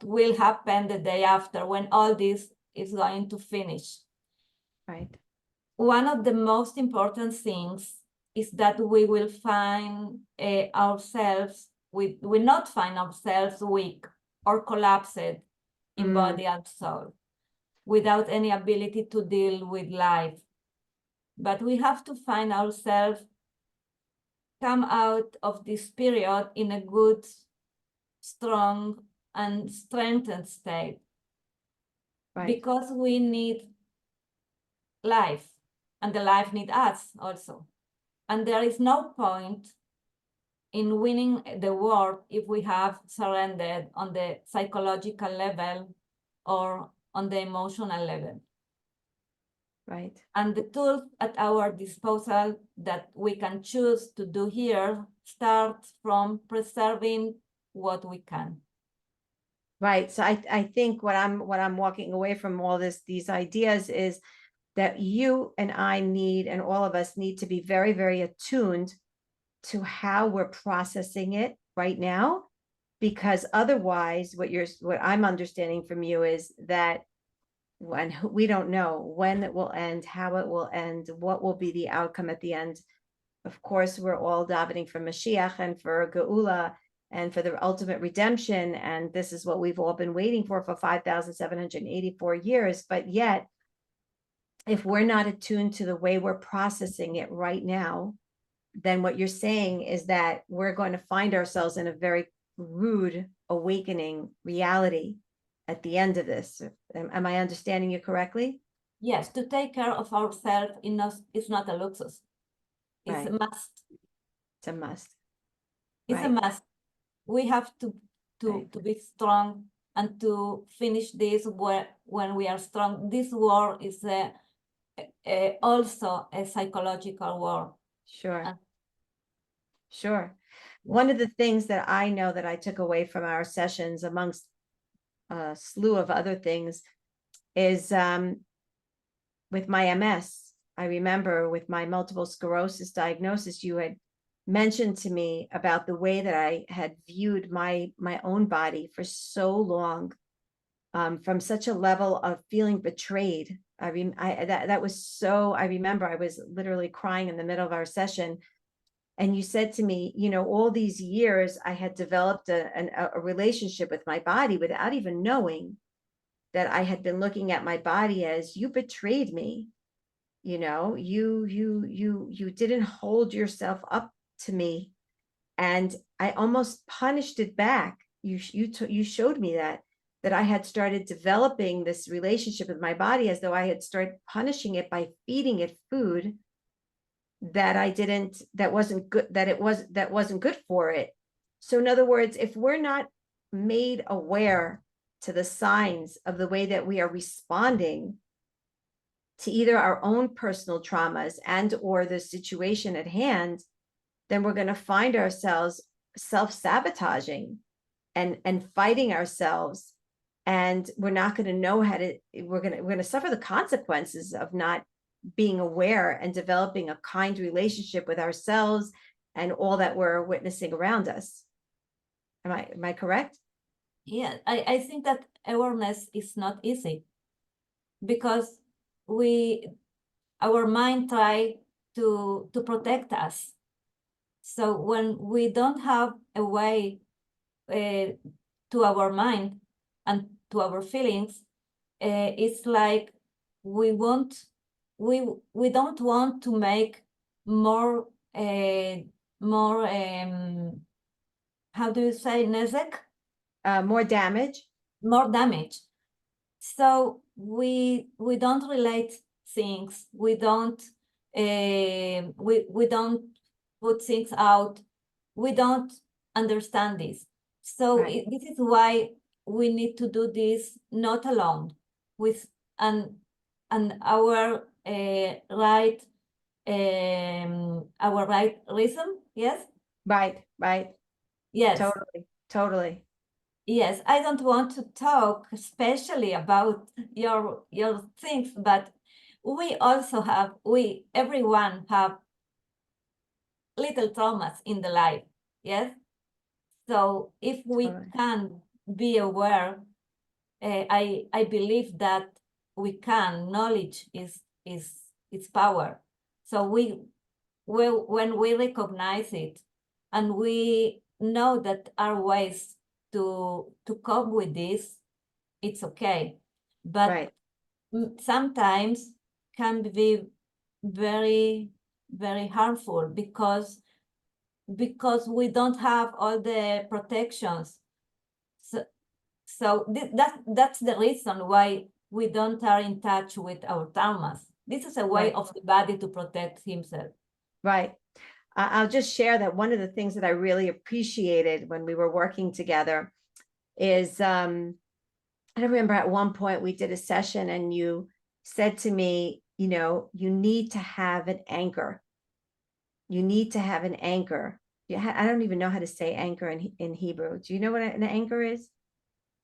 will happen the day after when all this is going to finish? Right. One of the most important things is that we will find we not find ourselves weak or collapsed in body and soul without any ability to deal with life. But we have to find ourselves come out of this period in a good, strong, and strengthened state. Right. Because we need life, and the life needs us also. And there is no point in winning the war if we have surrendered on the psychological level or on the emotional level. Right. And the tools at our disposal that we can choose to do here start from preserving what we can. Right. So I think what I'm walking away from all these ideas is that you and I need, and all of us need to be very, very attuned to how we're processing it right now, because otherwise what I'm understanding from you is that when we don't know when it will end, how it will end, what will be the outcome at the end. Of course, we're all davening for Mashiach and for Geula and for the ultimate redemption. And this is what we've all been waiting for 5,784 years. But yet, if we're not attuned to the way we're processing it right now, then what you're saying is that we're going to find ourselves in a very rude awakening reality at the end of this. Am I understanding you correctly? Yes, to take care of ourselves is not a luxus. It's Right. a must. It's a must. It's right. a must. We have to be strong and to finish this when we are strong. This war is also a psychological war. Sure. Sure. One of the things that I know that I took away from our sessions, amongst a slew of other things, is with my MS. I remember with my multiple sclerosis diagnosis, you had mentioned to me about the way that I had viewed my own body for so long, from such a level of feeling betrayed. That was so, I remember I was literally crying in the middle of our session. And you said to me, all these years I had developed a relationship with my body without even knowing that I had been looking at my body as, you betrayed me. You didn't hold yourself up to me. And I almost punished it back. You showed me that I had started developing this relationship with my body as though I had started punishing it by feeding it food that wasn't good for it. So in other words, if we're not made aware to the signs of the way that we are responding, to either our own personal traumas and or the situation at hand, then we're going to find ourselves self-sabotaging and fighting ourselves. And we're not going to know how to, we're going to suffer the consequences of not being aware and developing a kind relationship with ourselves and all that we're witnessing around us. Am I correct? Yeah, I think that awareness is not easy because our mind try to protect us. So when we don't have a way to our mind and to our feelings, it's like we don't want to make more how do you say nezek? More damage. More damage. So we don't relate things. We don't put things out. We don't understand this. So Right. this is why we need to do this not alone, with and our right rhythm. Yes. Right. Yes. Totally. Yes, I don't want to talk especially about your things, but we also have, everyone have little traumas in the life. Yes. So if we Totally. can be aware, I believe that we can. Knowledge is power. So when we recognize it and we know that our ways to cope with this, it's okay. But Right. sometimes can be very, very harmful because we don't have all the protections. So that's the reason why we don't are in touch with our traumas. This is a way Right. of the body to protect himself. Right. I'll just share that one of the things that I really appreciated when we were working together is I remember at one point we did a session and you said to me, you know, you need to have an anchor. You need to have an anchor. I don't even know how to say anchor in Hebrew. Do you know what an anchor is?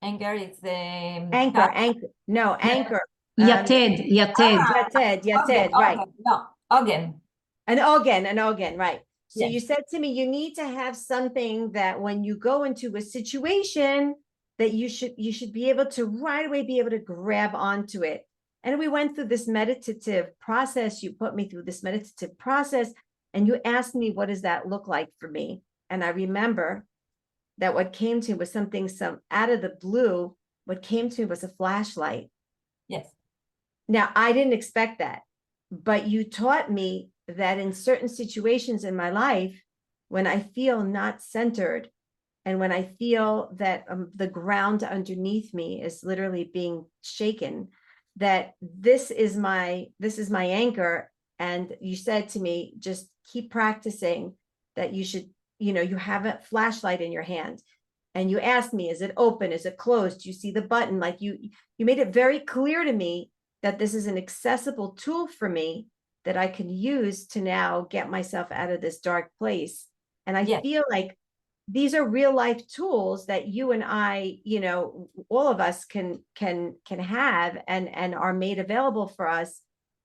Anger is the Anchor. No, anchor. Yated. Yated, right. No, again. An organ, right. So Yes. you said to me, you need to have something that when you go into a situation that you should be able to right away be able to grab onto it. And we went through this meditative process. You put me through this meditative process and you asked me, what does that look like for me? And I remember that what came to me was something out of the blue. What came to me was a flashlight. Yes. Now, I didn't expect that, but you taught me that in certain situations in my life, when I feel not centered and when I feel that the ground underneath me is literally being shaken, that this is my anchor. And you said to me, just keep practicing that you should, you have a flashlight in your hand. And you asked me, is it open? Is it closed? Do you see the button? Like you made it very clear to me that this is an accessible tool for me that I can use to now get myself out of this dark place. And I feel like these are real life tools that you and I, all of us can have and are made available for us.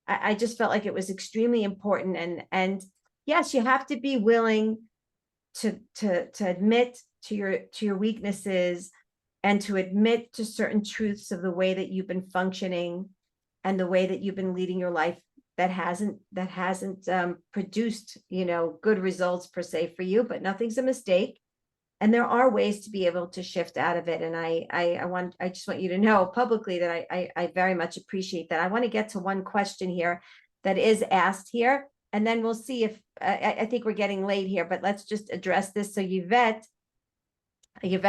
I just felt like it was extremely important. And yes, you have to be willing to admit to your weaknesses and to admit to certain truths of the way that you've been functioning and the way that you've been leading your life that hasn't produced, good results per se for you, but nothing's a mistake. And there are ways to be able to shift out of it. And I just want you to know publicly that I very much appreciate that. I want to get to one question here that is asked here, and then we'll see if I think we're getting late here, but let's just address this. So Yvette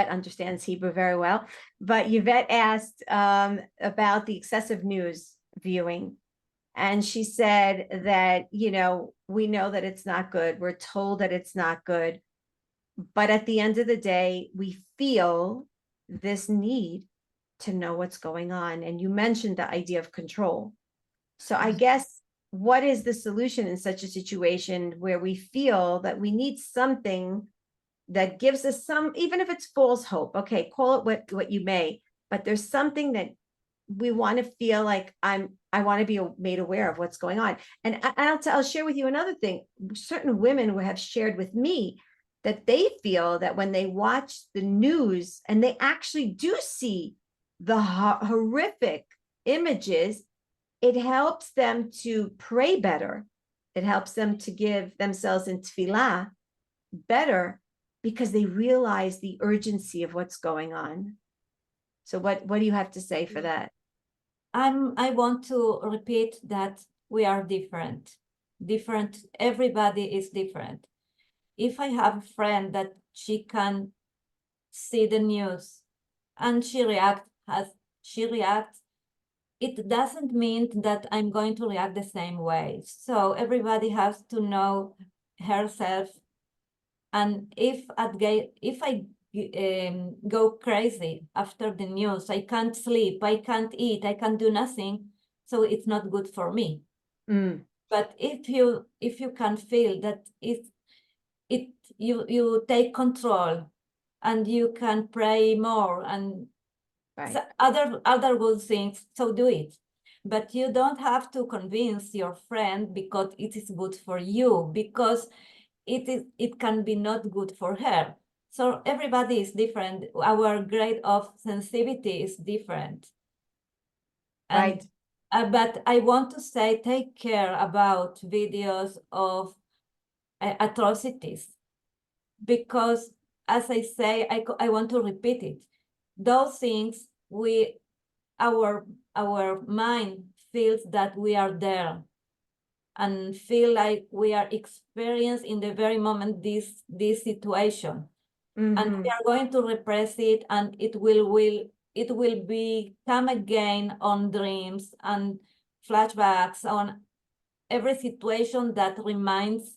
understands Hebrew very well, but Yvette asked about the excessive news viewing. And she said that, we know that it's not good. We're told that it's not good. But at the end of the day, we feel this need to know what's going on. And you mentioned the idea of control. So I guess what is the solution in such a situation where we feel that we need something that gives us some, even if it's false hope, okay, call it what you may, but there's something that we want to feel like I want to be made aware of what's going on. And I'll share with you another thing. Certain women have shared with me that they feel that when they watch the news and they actually do see the horrific images, it helps them to pray better. It helps them to give themselves in tefillah better because they realize the urgency of what's going on. So what do you have to say for that? I want to repeat that we are different. Everybody is different. If I have a friend that she can see the news and she reacts as she reacts, it doesn't mean that I'm going to react the same way. So everybody has to know herself. And if I go crazy after the news, I can't sleep, I can't eat, I can't do nothing, so it's not good for me. But if you can feel that you take control and you can pray more and Right. other good things, so do it. But you don't have to convince your friend because it is good for you, because it can be not good for her. So everybody is different. Our grade of sensitivity is different. And, right. But I want to say, take care about videos of atrocities, because as I say, I want to repeat it. Those things our mind feels that we are there and feel like we are experiencing in the very moment this situation. And we are going to repress it, and it will be come again on dreams and flashbacks on every situation that reminds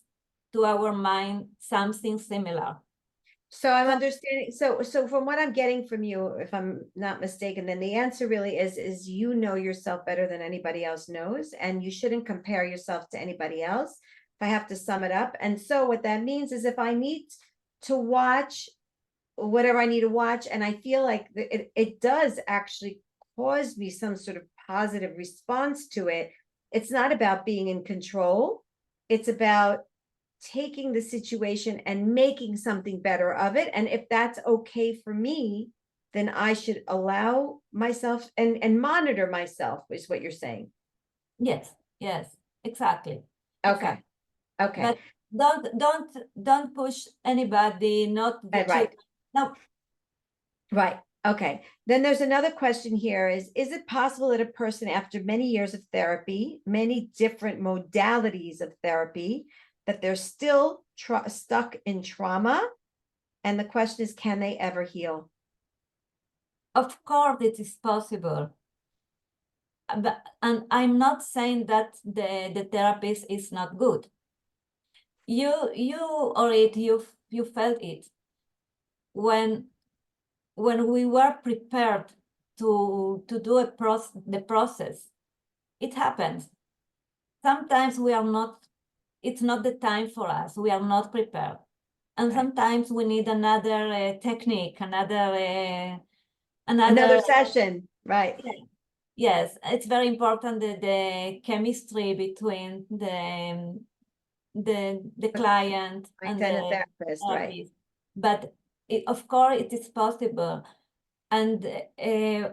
to our mind something similar. So I'm understanding. So from what I'm getting from you, if I'm not mistaken, then the answer really is you know yourself better than anybody else knows, and you shouldn't compare yourself to anybody else. If I have to sum it up. And so what that means is if I need to watch whatever I need to watch, and I feel like it does actually cause me some sort of positive response to it, it's not about being in control. It's about taking the situation and making something better of it. And if that's okay for me, then I should allow myself and monitor myself, is what you're saying. Yes, exactly. Okay. Okay. But don't push anybody, not the Right. children. No. Right. Okay. Then there's another question here is it possible that a person after many years of therapy, many different modalities of therapy, that they're still stuck in trauma? And the question is, can they ever heal? Of course it is possible. And I'm not saying that the therapist is not good. You felt it when we were prepared to do the process. It happens. Sometimes we are not. It's not the time for us. We are not prepared, and sometimes we need another technique, another session, right? Yes, it's very important the chemistry between the client and the therapist, right? But of course, it is possible. And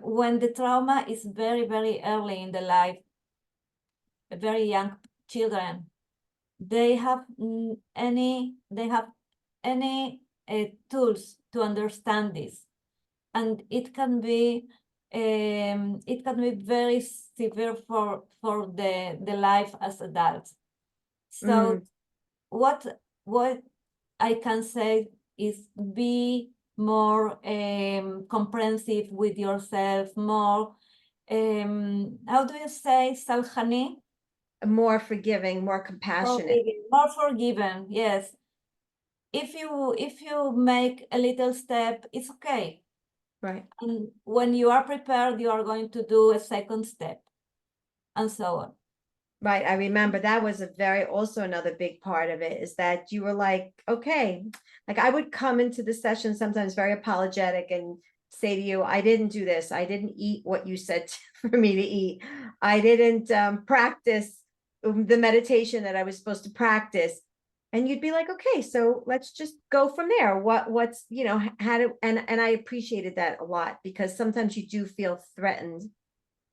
when the trauma is very, very early in the life, very young children, they have any tools to understand this, and it can be very severe for the life as adults. So what I can say is be more comprehensive with yourself, more how do you say salchani? More forgiving, more compassionate. More forgiven, yes. If you make a little step, it's okay. Right. And when you are prepared, you are going to do a second step, and so on. Right, I remember that was also another big part of it, is that you were like, okay, like I would come into the session sometimes very apologetic and say to you, I didn't do this, I didn't eat what you said for me to eat, I didn't practice the meditation that I was supposed to practice. And you'd be like, okay, so let's just go from there. What's, how to, and I appreciated that a lot, because sometimes you do feel threatened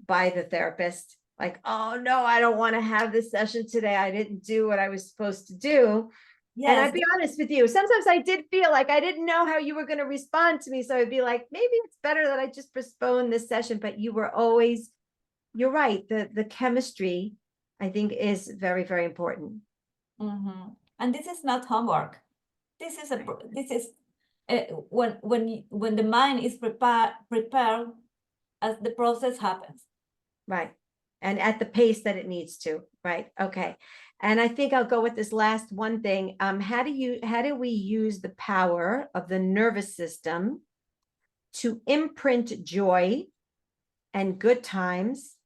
by the therapist, like, oh no, I don't want to have this session today, I didn't do what I was supposed to do. And Yes, I'd be honest with you, sometimes I did feel like I didn't know how you were going to respond to me, so I'd be like, maybe it's better that I just postpone this session. But you were always, you're right, the chemistry, I think, is very, very important. and this is not homework. This is when the mind is prepared as the process happens. Right. And at the pace that it needs to, right? Okay. And I think I'll go with this last one thing. How do we use the power of the nervous system to imprint joy and good times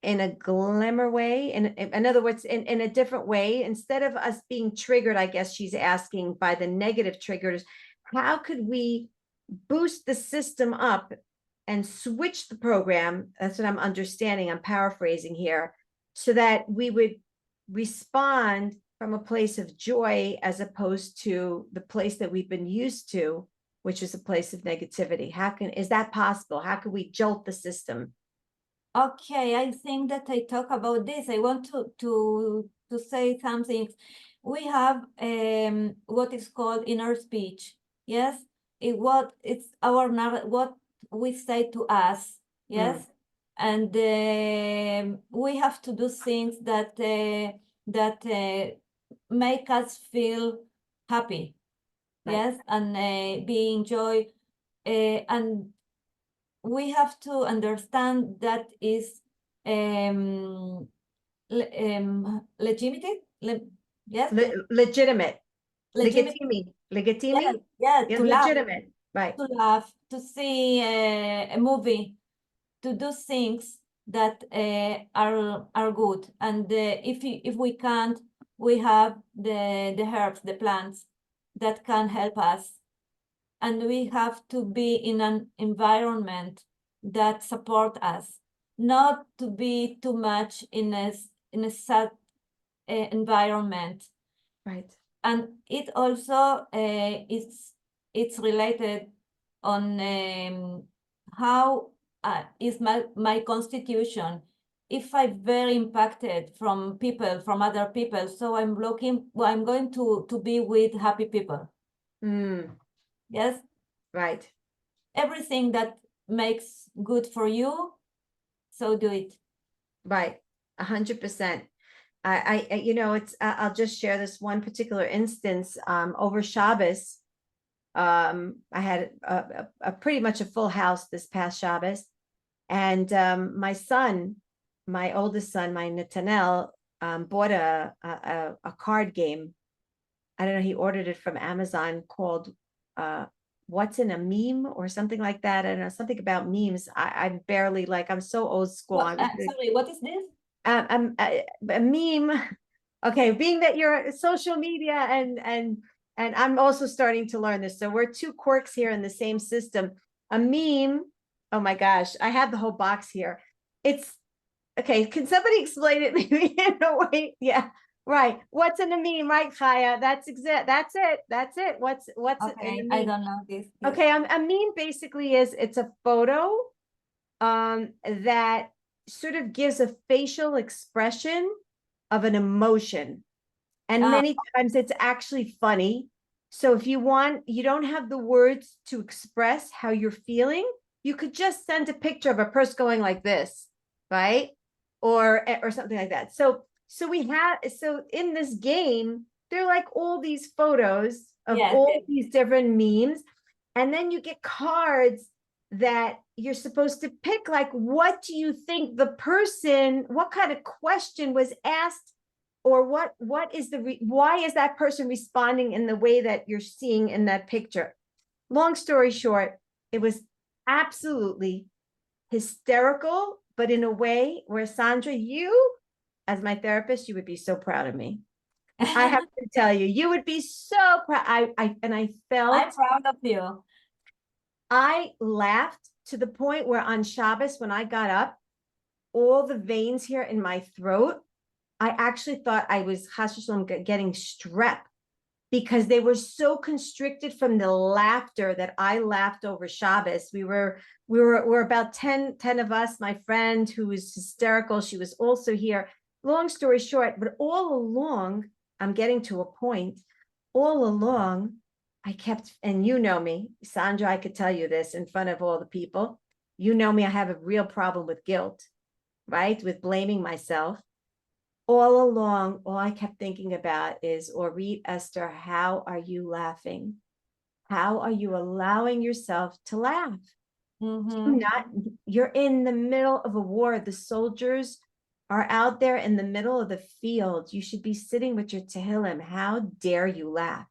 in a glimmer way? In other words, in a different way, instead of us being triggered, I guess she's asking, by the negative triggers, how could we boost the system up and switch the program? That's what I'm understanding, I'm paraphrasing here, so that we would respond from a place of joy as opposed to the place that we've been used to, which is a place of negativity. Is that possible? How can we jolt the system? Okay, I think that I talk about this. I want to say something. We have what is called inner speech. Yes, it's our what we say to us. Yes, and we have to do things that make us feel happy. Right. Yes, and be enjoy, and we have to understand that is legitimate. Yes, Legitimate. legitimate. Legitimi. Yes, yeah, Yeah, to laugh, legitimate. Right. to see a movie, to do things that are good. And if we can't, we have the herbs, the plants that can help us. And we have to be in an environment that support us, not to be too much in a sad environment. Right. And it also it's related on how is my constitution. If I'm very impacted from people, from other people, so I'm going to be with happy people. Yes, Right. everything that makes good for you, so do it. Right. 100%. I'll just share this one particular instance. Over Shabbos, I had a pretty much a full house this past Shabbos, and my oldest son, my Natanel, bought a card game. I don't know, he ordered it from Amazon, called What's in a Meme or something like that. I don't know, something about memes. I'm barely, like, I'm so old school. Sorry, what is this? A meme. Okay, being that you're social media, and I'm also starting to learn this, so we're two quirks here in the same system. A meme, oh my gosh, I have the whole box here. It's okay, can somebody explain it maybe in a way? Yeah, right. What's in a meme, right, Chaya? That's it. What's in Okay, a I meme? don't know this. Okay, a meme basically it's a photo that sort of gives a facial expression of an emotion, and Uh, many times it's actually funny. So if you want, you don't have the words to express how you're feeling, you could just send a picture of a person going like this, right? Or something like that. So in this game, there are like all these photos of yes, all these different memes, and then you get cards that you're supposed to pick, like, what do you think the person, what kind of question was asked, or why is that person responding in the way that you're seeing in that picture? Long story short, it was absolutely hysterical, but in a way where, Sandra, as my therapist, you would be so proud of me. I have to tell you, you would be so proud. I felt, I'm proud of you. I laughed to the point where on Shabbos, when I got up, all the veins here in my throat, I actually thought I was chas v'shalom getting strep because they were so constricted from the laughter that I laughed over Shabbos. We were about 10 of us. My friend who was hysterical, she was also here. Long story short, but all along, I'm getting to a point, all along, I kept, and you know me, Sandra, I could tell you this in front of all the people. You know me, I have a real problem with guilt, right? With blaming myself. All along, all I kept thinking about is, Orit Esther, how are you laughing? How are you allowing yourself to laugh? You're in the middle of a war. The soldiers are out there in the middle of the field. You should be sitting with your Tehillim. How dare you laugh?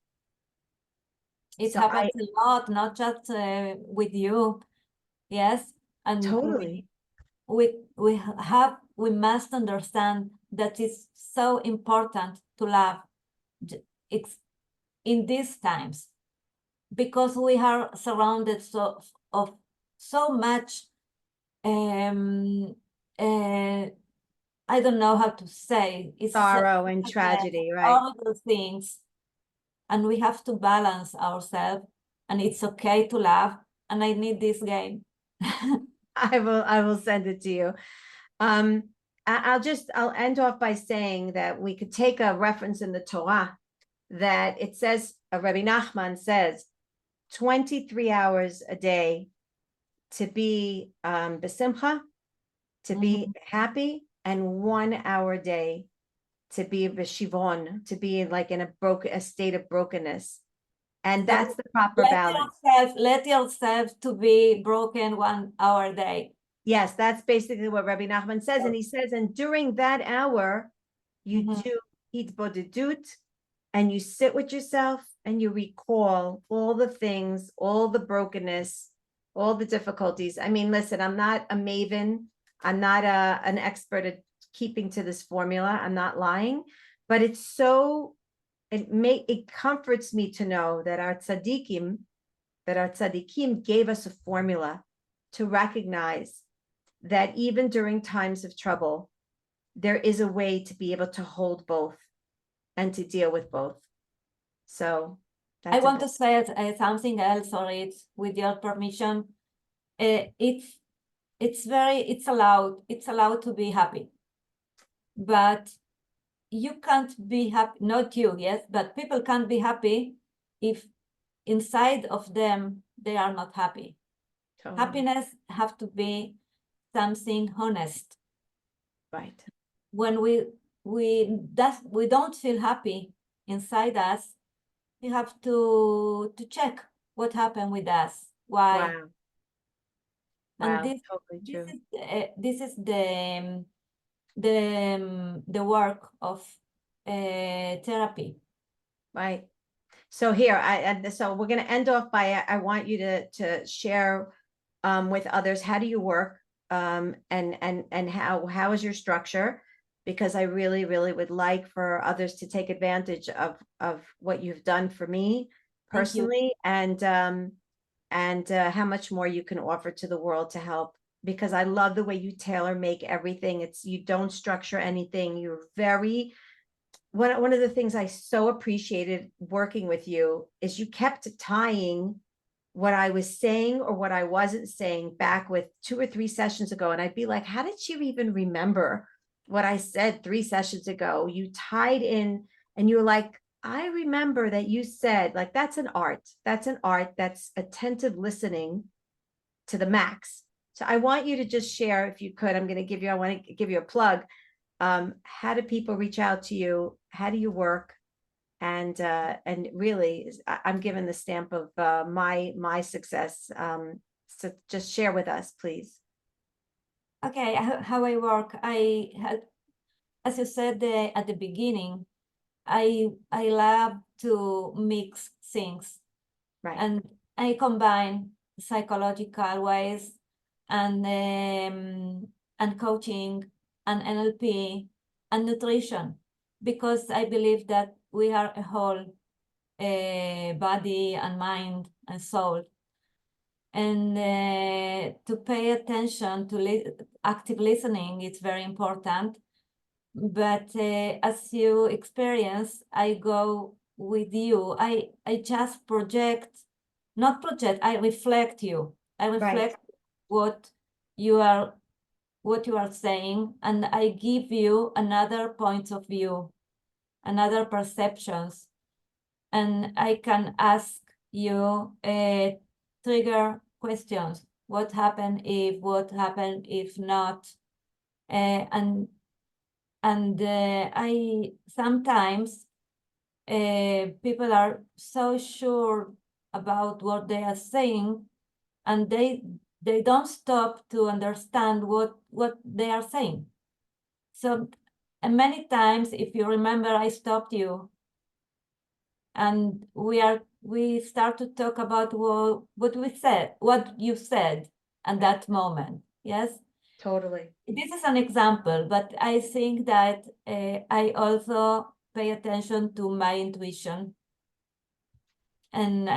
It So happens a lot, not just with you. Yes. And totally. we must understand that it's so important to laugh. It's in these times because we are surrounded of so much I don't know how to say, it's sorrow and tragedy, right? horrible things, and we have to balance ourselves, and it's okay to laugh, and I need this game. I will send it to you. I'll end off by saying that we could take a reference in the Torah that it says, Rabbi Nachman says, 23 hours a day to be besimcha, to be happy, and 1 hour a day to be b'shivon, to be like in a state of brokenness. And that's the proper balance. Let yourself to be broken 1 hour a day. Yes, that's basically what Rabbi Nachman says. And he says, and during that hour, you do hitbodedut, and you sit with yourself and you recall all the things, all the brokenness, all the difficulties. I mean, listen, I'm not a maven. I'm not an expert at keeping to this formula. I'm not lying, but it comforts me to know that our tzaddikim gave us a formula to recognize that even during times of trouble, there is a way to be able to hold both and to deal with both. So I want to say something else, Orit, with your permission. It's allowed to be happy, but you can't be happy, not you, yes, but people can't be happy if inside of them they are not happy. Totally. Happiness have to be something honest. Right. When we don't feel happy inside us, we have to check what happened with us. Why? Wow. And wow, this, totally true. This is the work of therapy. Right. So here, so we're going to end off by, I want you to share with others, how do you work, and how is your structure? Because I really, really would like for others to take advantage of what you've done for me personally, and how much more you can offer to the world to help. Because I love the way you tailor make everything. You don't structure anything. You're very, one of the things I so appreciated working with you is you kept tying what I was saying or what I wasn't saying back with 2 or 3 sessions ago. And I'd be like, how did you even remember what I said 3 sessions ago? You tied in and you were like, I remember that you said, like, that's an art. That's an art. That's attentive listening to the max. So I want you to just share, if you could, I want to give you a plug. How do people reach out to you? How do you work? And really, I'm given the stamp of my success. So just share with us, please. Okay, how I work. I had, as you said at the beginning, I love to mix things, Right. and I combine psychological ways and coaching and NLP and nutrition, because I believe that we are a whole body and mind and soul. And to pay attention to active listening, it's very important. But as you experience, I go with you. I just not project, I reflect you. I reflect what you are saying, and I give you another point of view, another perceptions, and I can ask you trigger questions. What happened if not? And I sometimes people are so sure about what they are saying, and they don't stop to understand what they are saying. So, and many times, if you remember, I stopped you, and we start to talk about what you said at that moment. Yes. Totally. This is an example, but I think that I also pay attention to my intuition, and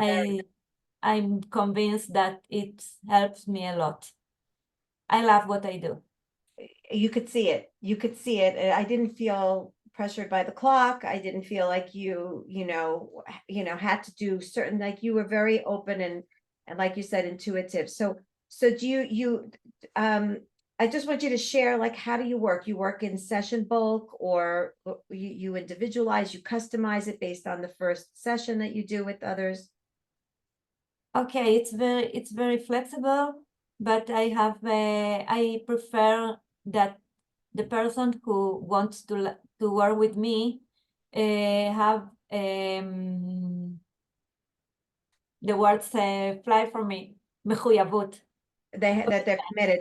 I'm convinced that it helps me a lot. I love what I do. You could see it. You could see it. I didn't feel pressured by the clock. I didn't feel like you had to do certain, like you were very open and like you said, intuitive. So do you I just want you to share, like, how do you work? You work in session bulk, or you individualize, you customize it based on the first session that you do with others? Okay, it's very flexible, but I prefer that the person who wants to work with me have the words fly for me, מחויבות. That they're committed.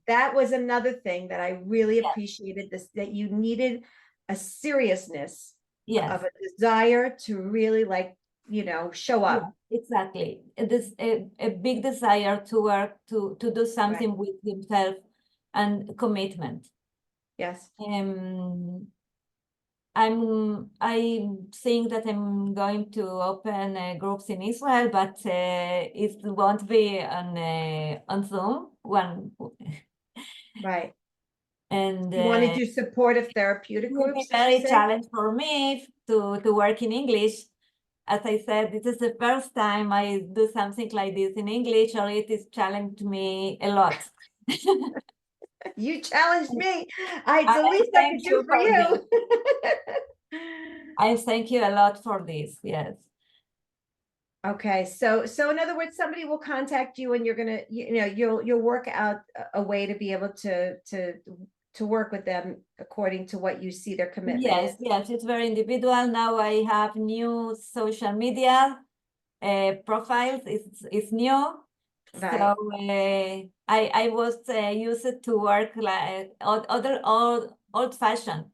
That was another thing that I really appreciated, this, that you needed a seriousness of a desire to really, like, show up. Yeah, exactly. This a big desire to work to do something with himself, and commitment. Yes. I think that I'm going to open groups in Israel, but it won't be on Zoom. Right. And You want to do supportive therapeutic it will be groups, did you very say? challenge for me to work in English. As I said, this is the first time I do something like this in English, or it is challenged me a lot. You challenged me. It's the least I thank could do you for for you. I thank you a lot for this. Yes. Okay, so in other words, somebody will contact you, and you're gonna, you'll work out a way to be able to work with them according to what you see their commitment is. Yes, it's very individual. Now I have new social media profiles. It's new. Right. So I was used to work like other old fashioned.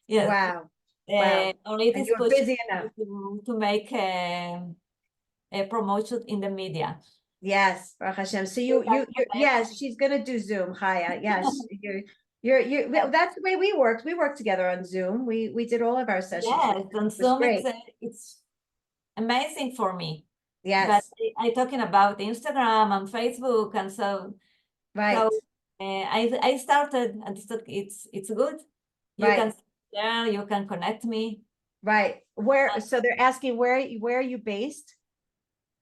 Yes. Wow. Wow. Or it And is you're pushing busy enough. to make a promotion in the media. Yes, Baruch Hashem. So you yes, she's gonna do Zoom. Chaya. Yes, that's the way we worked. We worked together on Zoom. We did all of our sessions. Yes, on It was Zoom great. it's amazing for me. Yes. But I talking about Instagram and Facebook, and so Right. so I started, and it's good. You Right. can there, you can connect me. Right. So they're asking where are you based?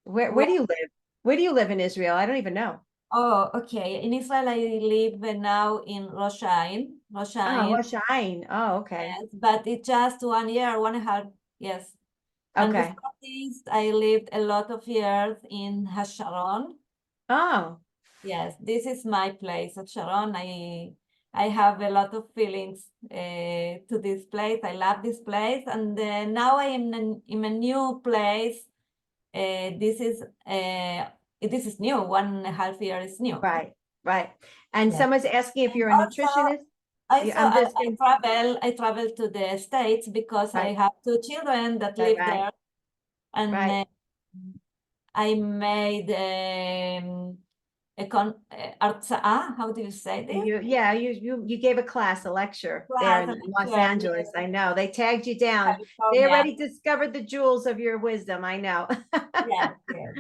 Where do you live? Where do you live in Israel? I don't even know. Oh, okay. In Israel, I live now in Rosh Hashanah. Oh, Rosh Hashanah. Oh, okay. Yes, but it's just 1 year, 1.5. Yes. And Okay. before this, I lived a lot of years in Hasharon. Oh. Yes, this is my place at Sharon. I have a lot of feelings to this place. I love this place, and now I am in a new place. This is new. 1.5 years is new. Right. Right. And Yes. someone's asking if you're a Also, nutritionist. I travel to the States because I have 2 children that live there, and I made how do you say this? You gave a class, a lecture there Class, in a Los lecture, Angeles. I know. They tagged you down. They California. already discovered the jewels of your wisdom. I know. Yes, yes.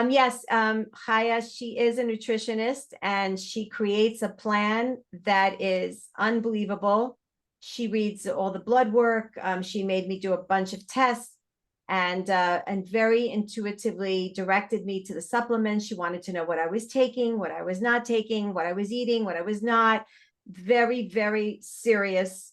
Yes, Chaya, she is a nutritionist and she creates a plan that is unbelievable. She reads all the blood work. She made me do a bunch of tests and very intuitively directed me to the supplements. She wanted to know what I was taking, what I was not taking, what I was eating, what I was not. Very, very serious,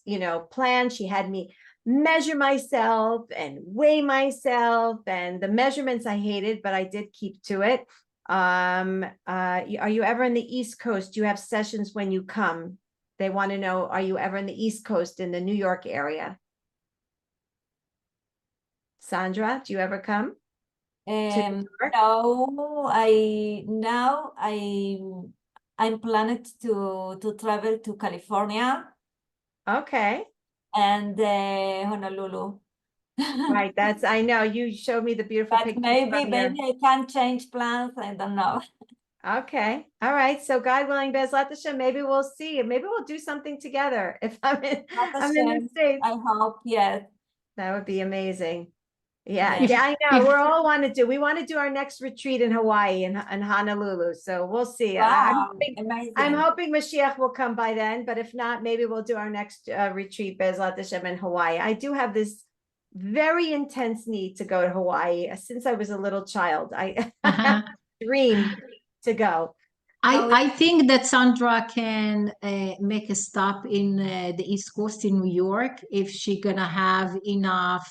plan. She had me measure myself and weigh myself, and the measurements I hated, but I did keep to it. Are you ever in the East Coast? Do you have sessions when you come? They want to know, are you ever in the East Coast in the New York area? Sandra, do you ever come to New York? No, I'm planning to travel to California Okay. and Honolulu. Right, I know, you showed me the beautiful But pictures maybe from your. I can change plans. I don't know. Okay. All right. So God willing, Bezrat Hashem, maybe we'll see. Maybe we'll do something together. If Not a I'm in the shame. States, I hope, yes. that would be amazing. Yeah, Yes. I know. We want to do our next retreat in Hawaii and Honolulu. So we'll see. Wow, I'm amazing. hoping Mashiach will come by then, but if not, maybe we'll do our next retreat, Bezrat Hashem, in Hawaii. I do have this very intense need to go to Hawaii since I was a little child. I dreamed to go. I think that Sandra can make a stop in the East Coast in New York if she's gonna have enough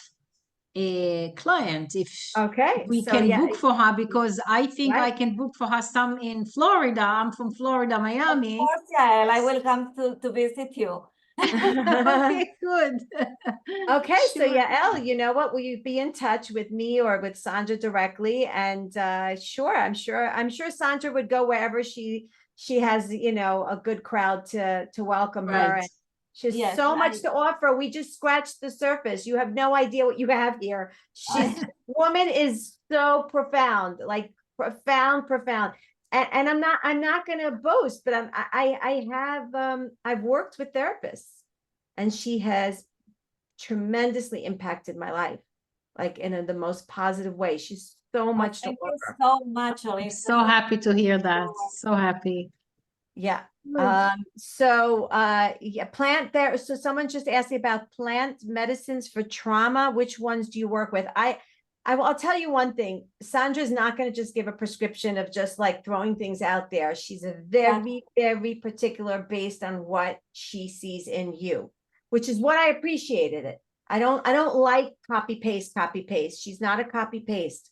clients. If Okay, we so can yeah, book for her, because I think I right. can book for her some in Florida. I'm from Florida, Of Miami. course, Yael, I will come to visit you. Okay, good. Okay, so Sure. Yael, you know what? Will you be in touch with me or with Sandra directly? And sure, I'm sure Sandra would go wherever she has, a good crowd to welcome her. Right. And she has Yes, so much right. to offer. We just scratched the surface. You have no idea what you have here. I- Woman is so profound, like profound. And I'm not gonna boast, but I've worked with therapists, and she has tremendously impacted my life, like in the most positive way. She's so much to Thank you offer. so much, I'm Orit. so happy to hear that. So happy. Yeah. Good. Yeah, plant there. So someone just asked me about plant medicines for trauma. Which ones do you work with? I'll tell you one thing. Sandra's not going to just give a prescription of just like throwing things out there. She's a very, very particular based on what she sees in you, which is what I appreciated it. I don't like copy paste. She's not a copy paste.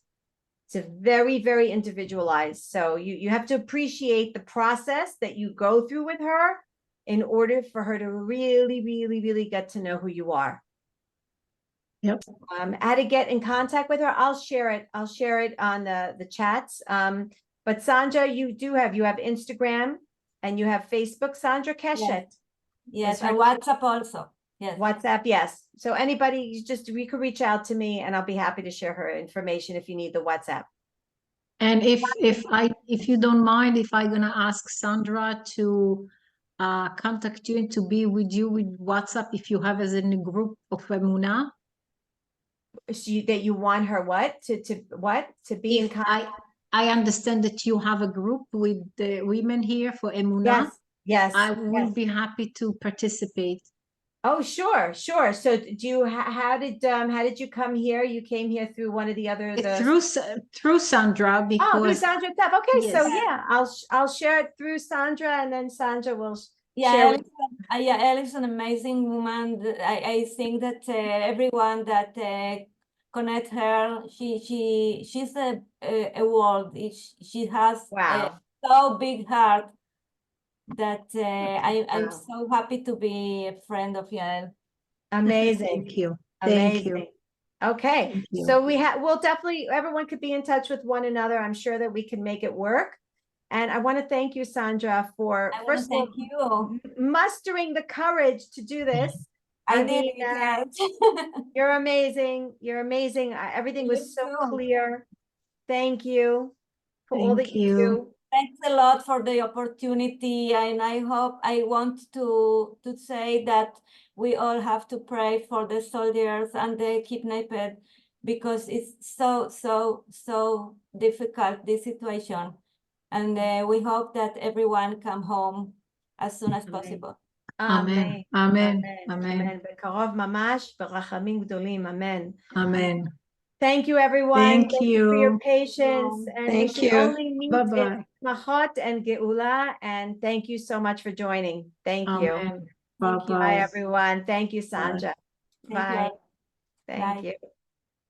It's a very, very individualized. So you have to appreciate the process that you go through with her in order for her to really, really, really get to know who you are. Yep. How to get in contact with her, I'll share it. I'll share it on the chats. But Sandra, you have Instagram and you have Facebook, Sandra Keshet. Yes, and WhatsApp also. Yes. WhatsApp, yes. So anybody, you could reach out to me and I'll be happy to share her information if you need the WhatsApp. And if you don't mind, if I'm gonna ask Sandra to contact you and to be with you with WhatsApp, if you have as in a group of Emuna. That you want her to be in If contact. I understand that you have a group with the women here for Emuna. Yes. I will be happy to participate. Oh, sure. So how did you come here? You came here through one of the other Through Sandra, through because Sandra stuff. Okay, yes. so yeah, I'll share it through Sandra, and then Sandra will Yeah, share with Elle is an amazing woman. I think that everyone that connect her, she's a world. She has a Wow. so big heart that I'm Wow. so happy to be a friend of Yael. Amazing. Thank you. Amazing. Thank you. Okay, Thank you. so we'll definitely, everyone could be in touch with one another. I'm sure that we can make it work. And I want to thank you, Sandra, for I want to thank you. mustering the courage to do this. I did it, yes. You're amazing. You're amazing. Everything You was so too. clear. Thank you for all that Thank you you. do. Thanks a lot for the opportunity, and I want to say that we all have to pray for the soldiers and the kidnapped, because it's so difficult, this situation. And we hope that everyone come home as soon as Amen. possible. Amen. Amen. Amen. Amen. בקרוב ממש, ברחמים גדולים, amen. Amen. Thank you, everyone. Thank For your you. patience. And we Thank should you. only meet in Bye-bye. Mahot and Geula. And thank you so much for joining. Thank you. Amen. Thank you. Bye, Bye-bye. everyone. Thank you, Sandra. Thank you Bye. all. Thank Bye. you.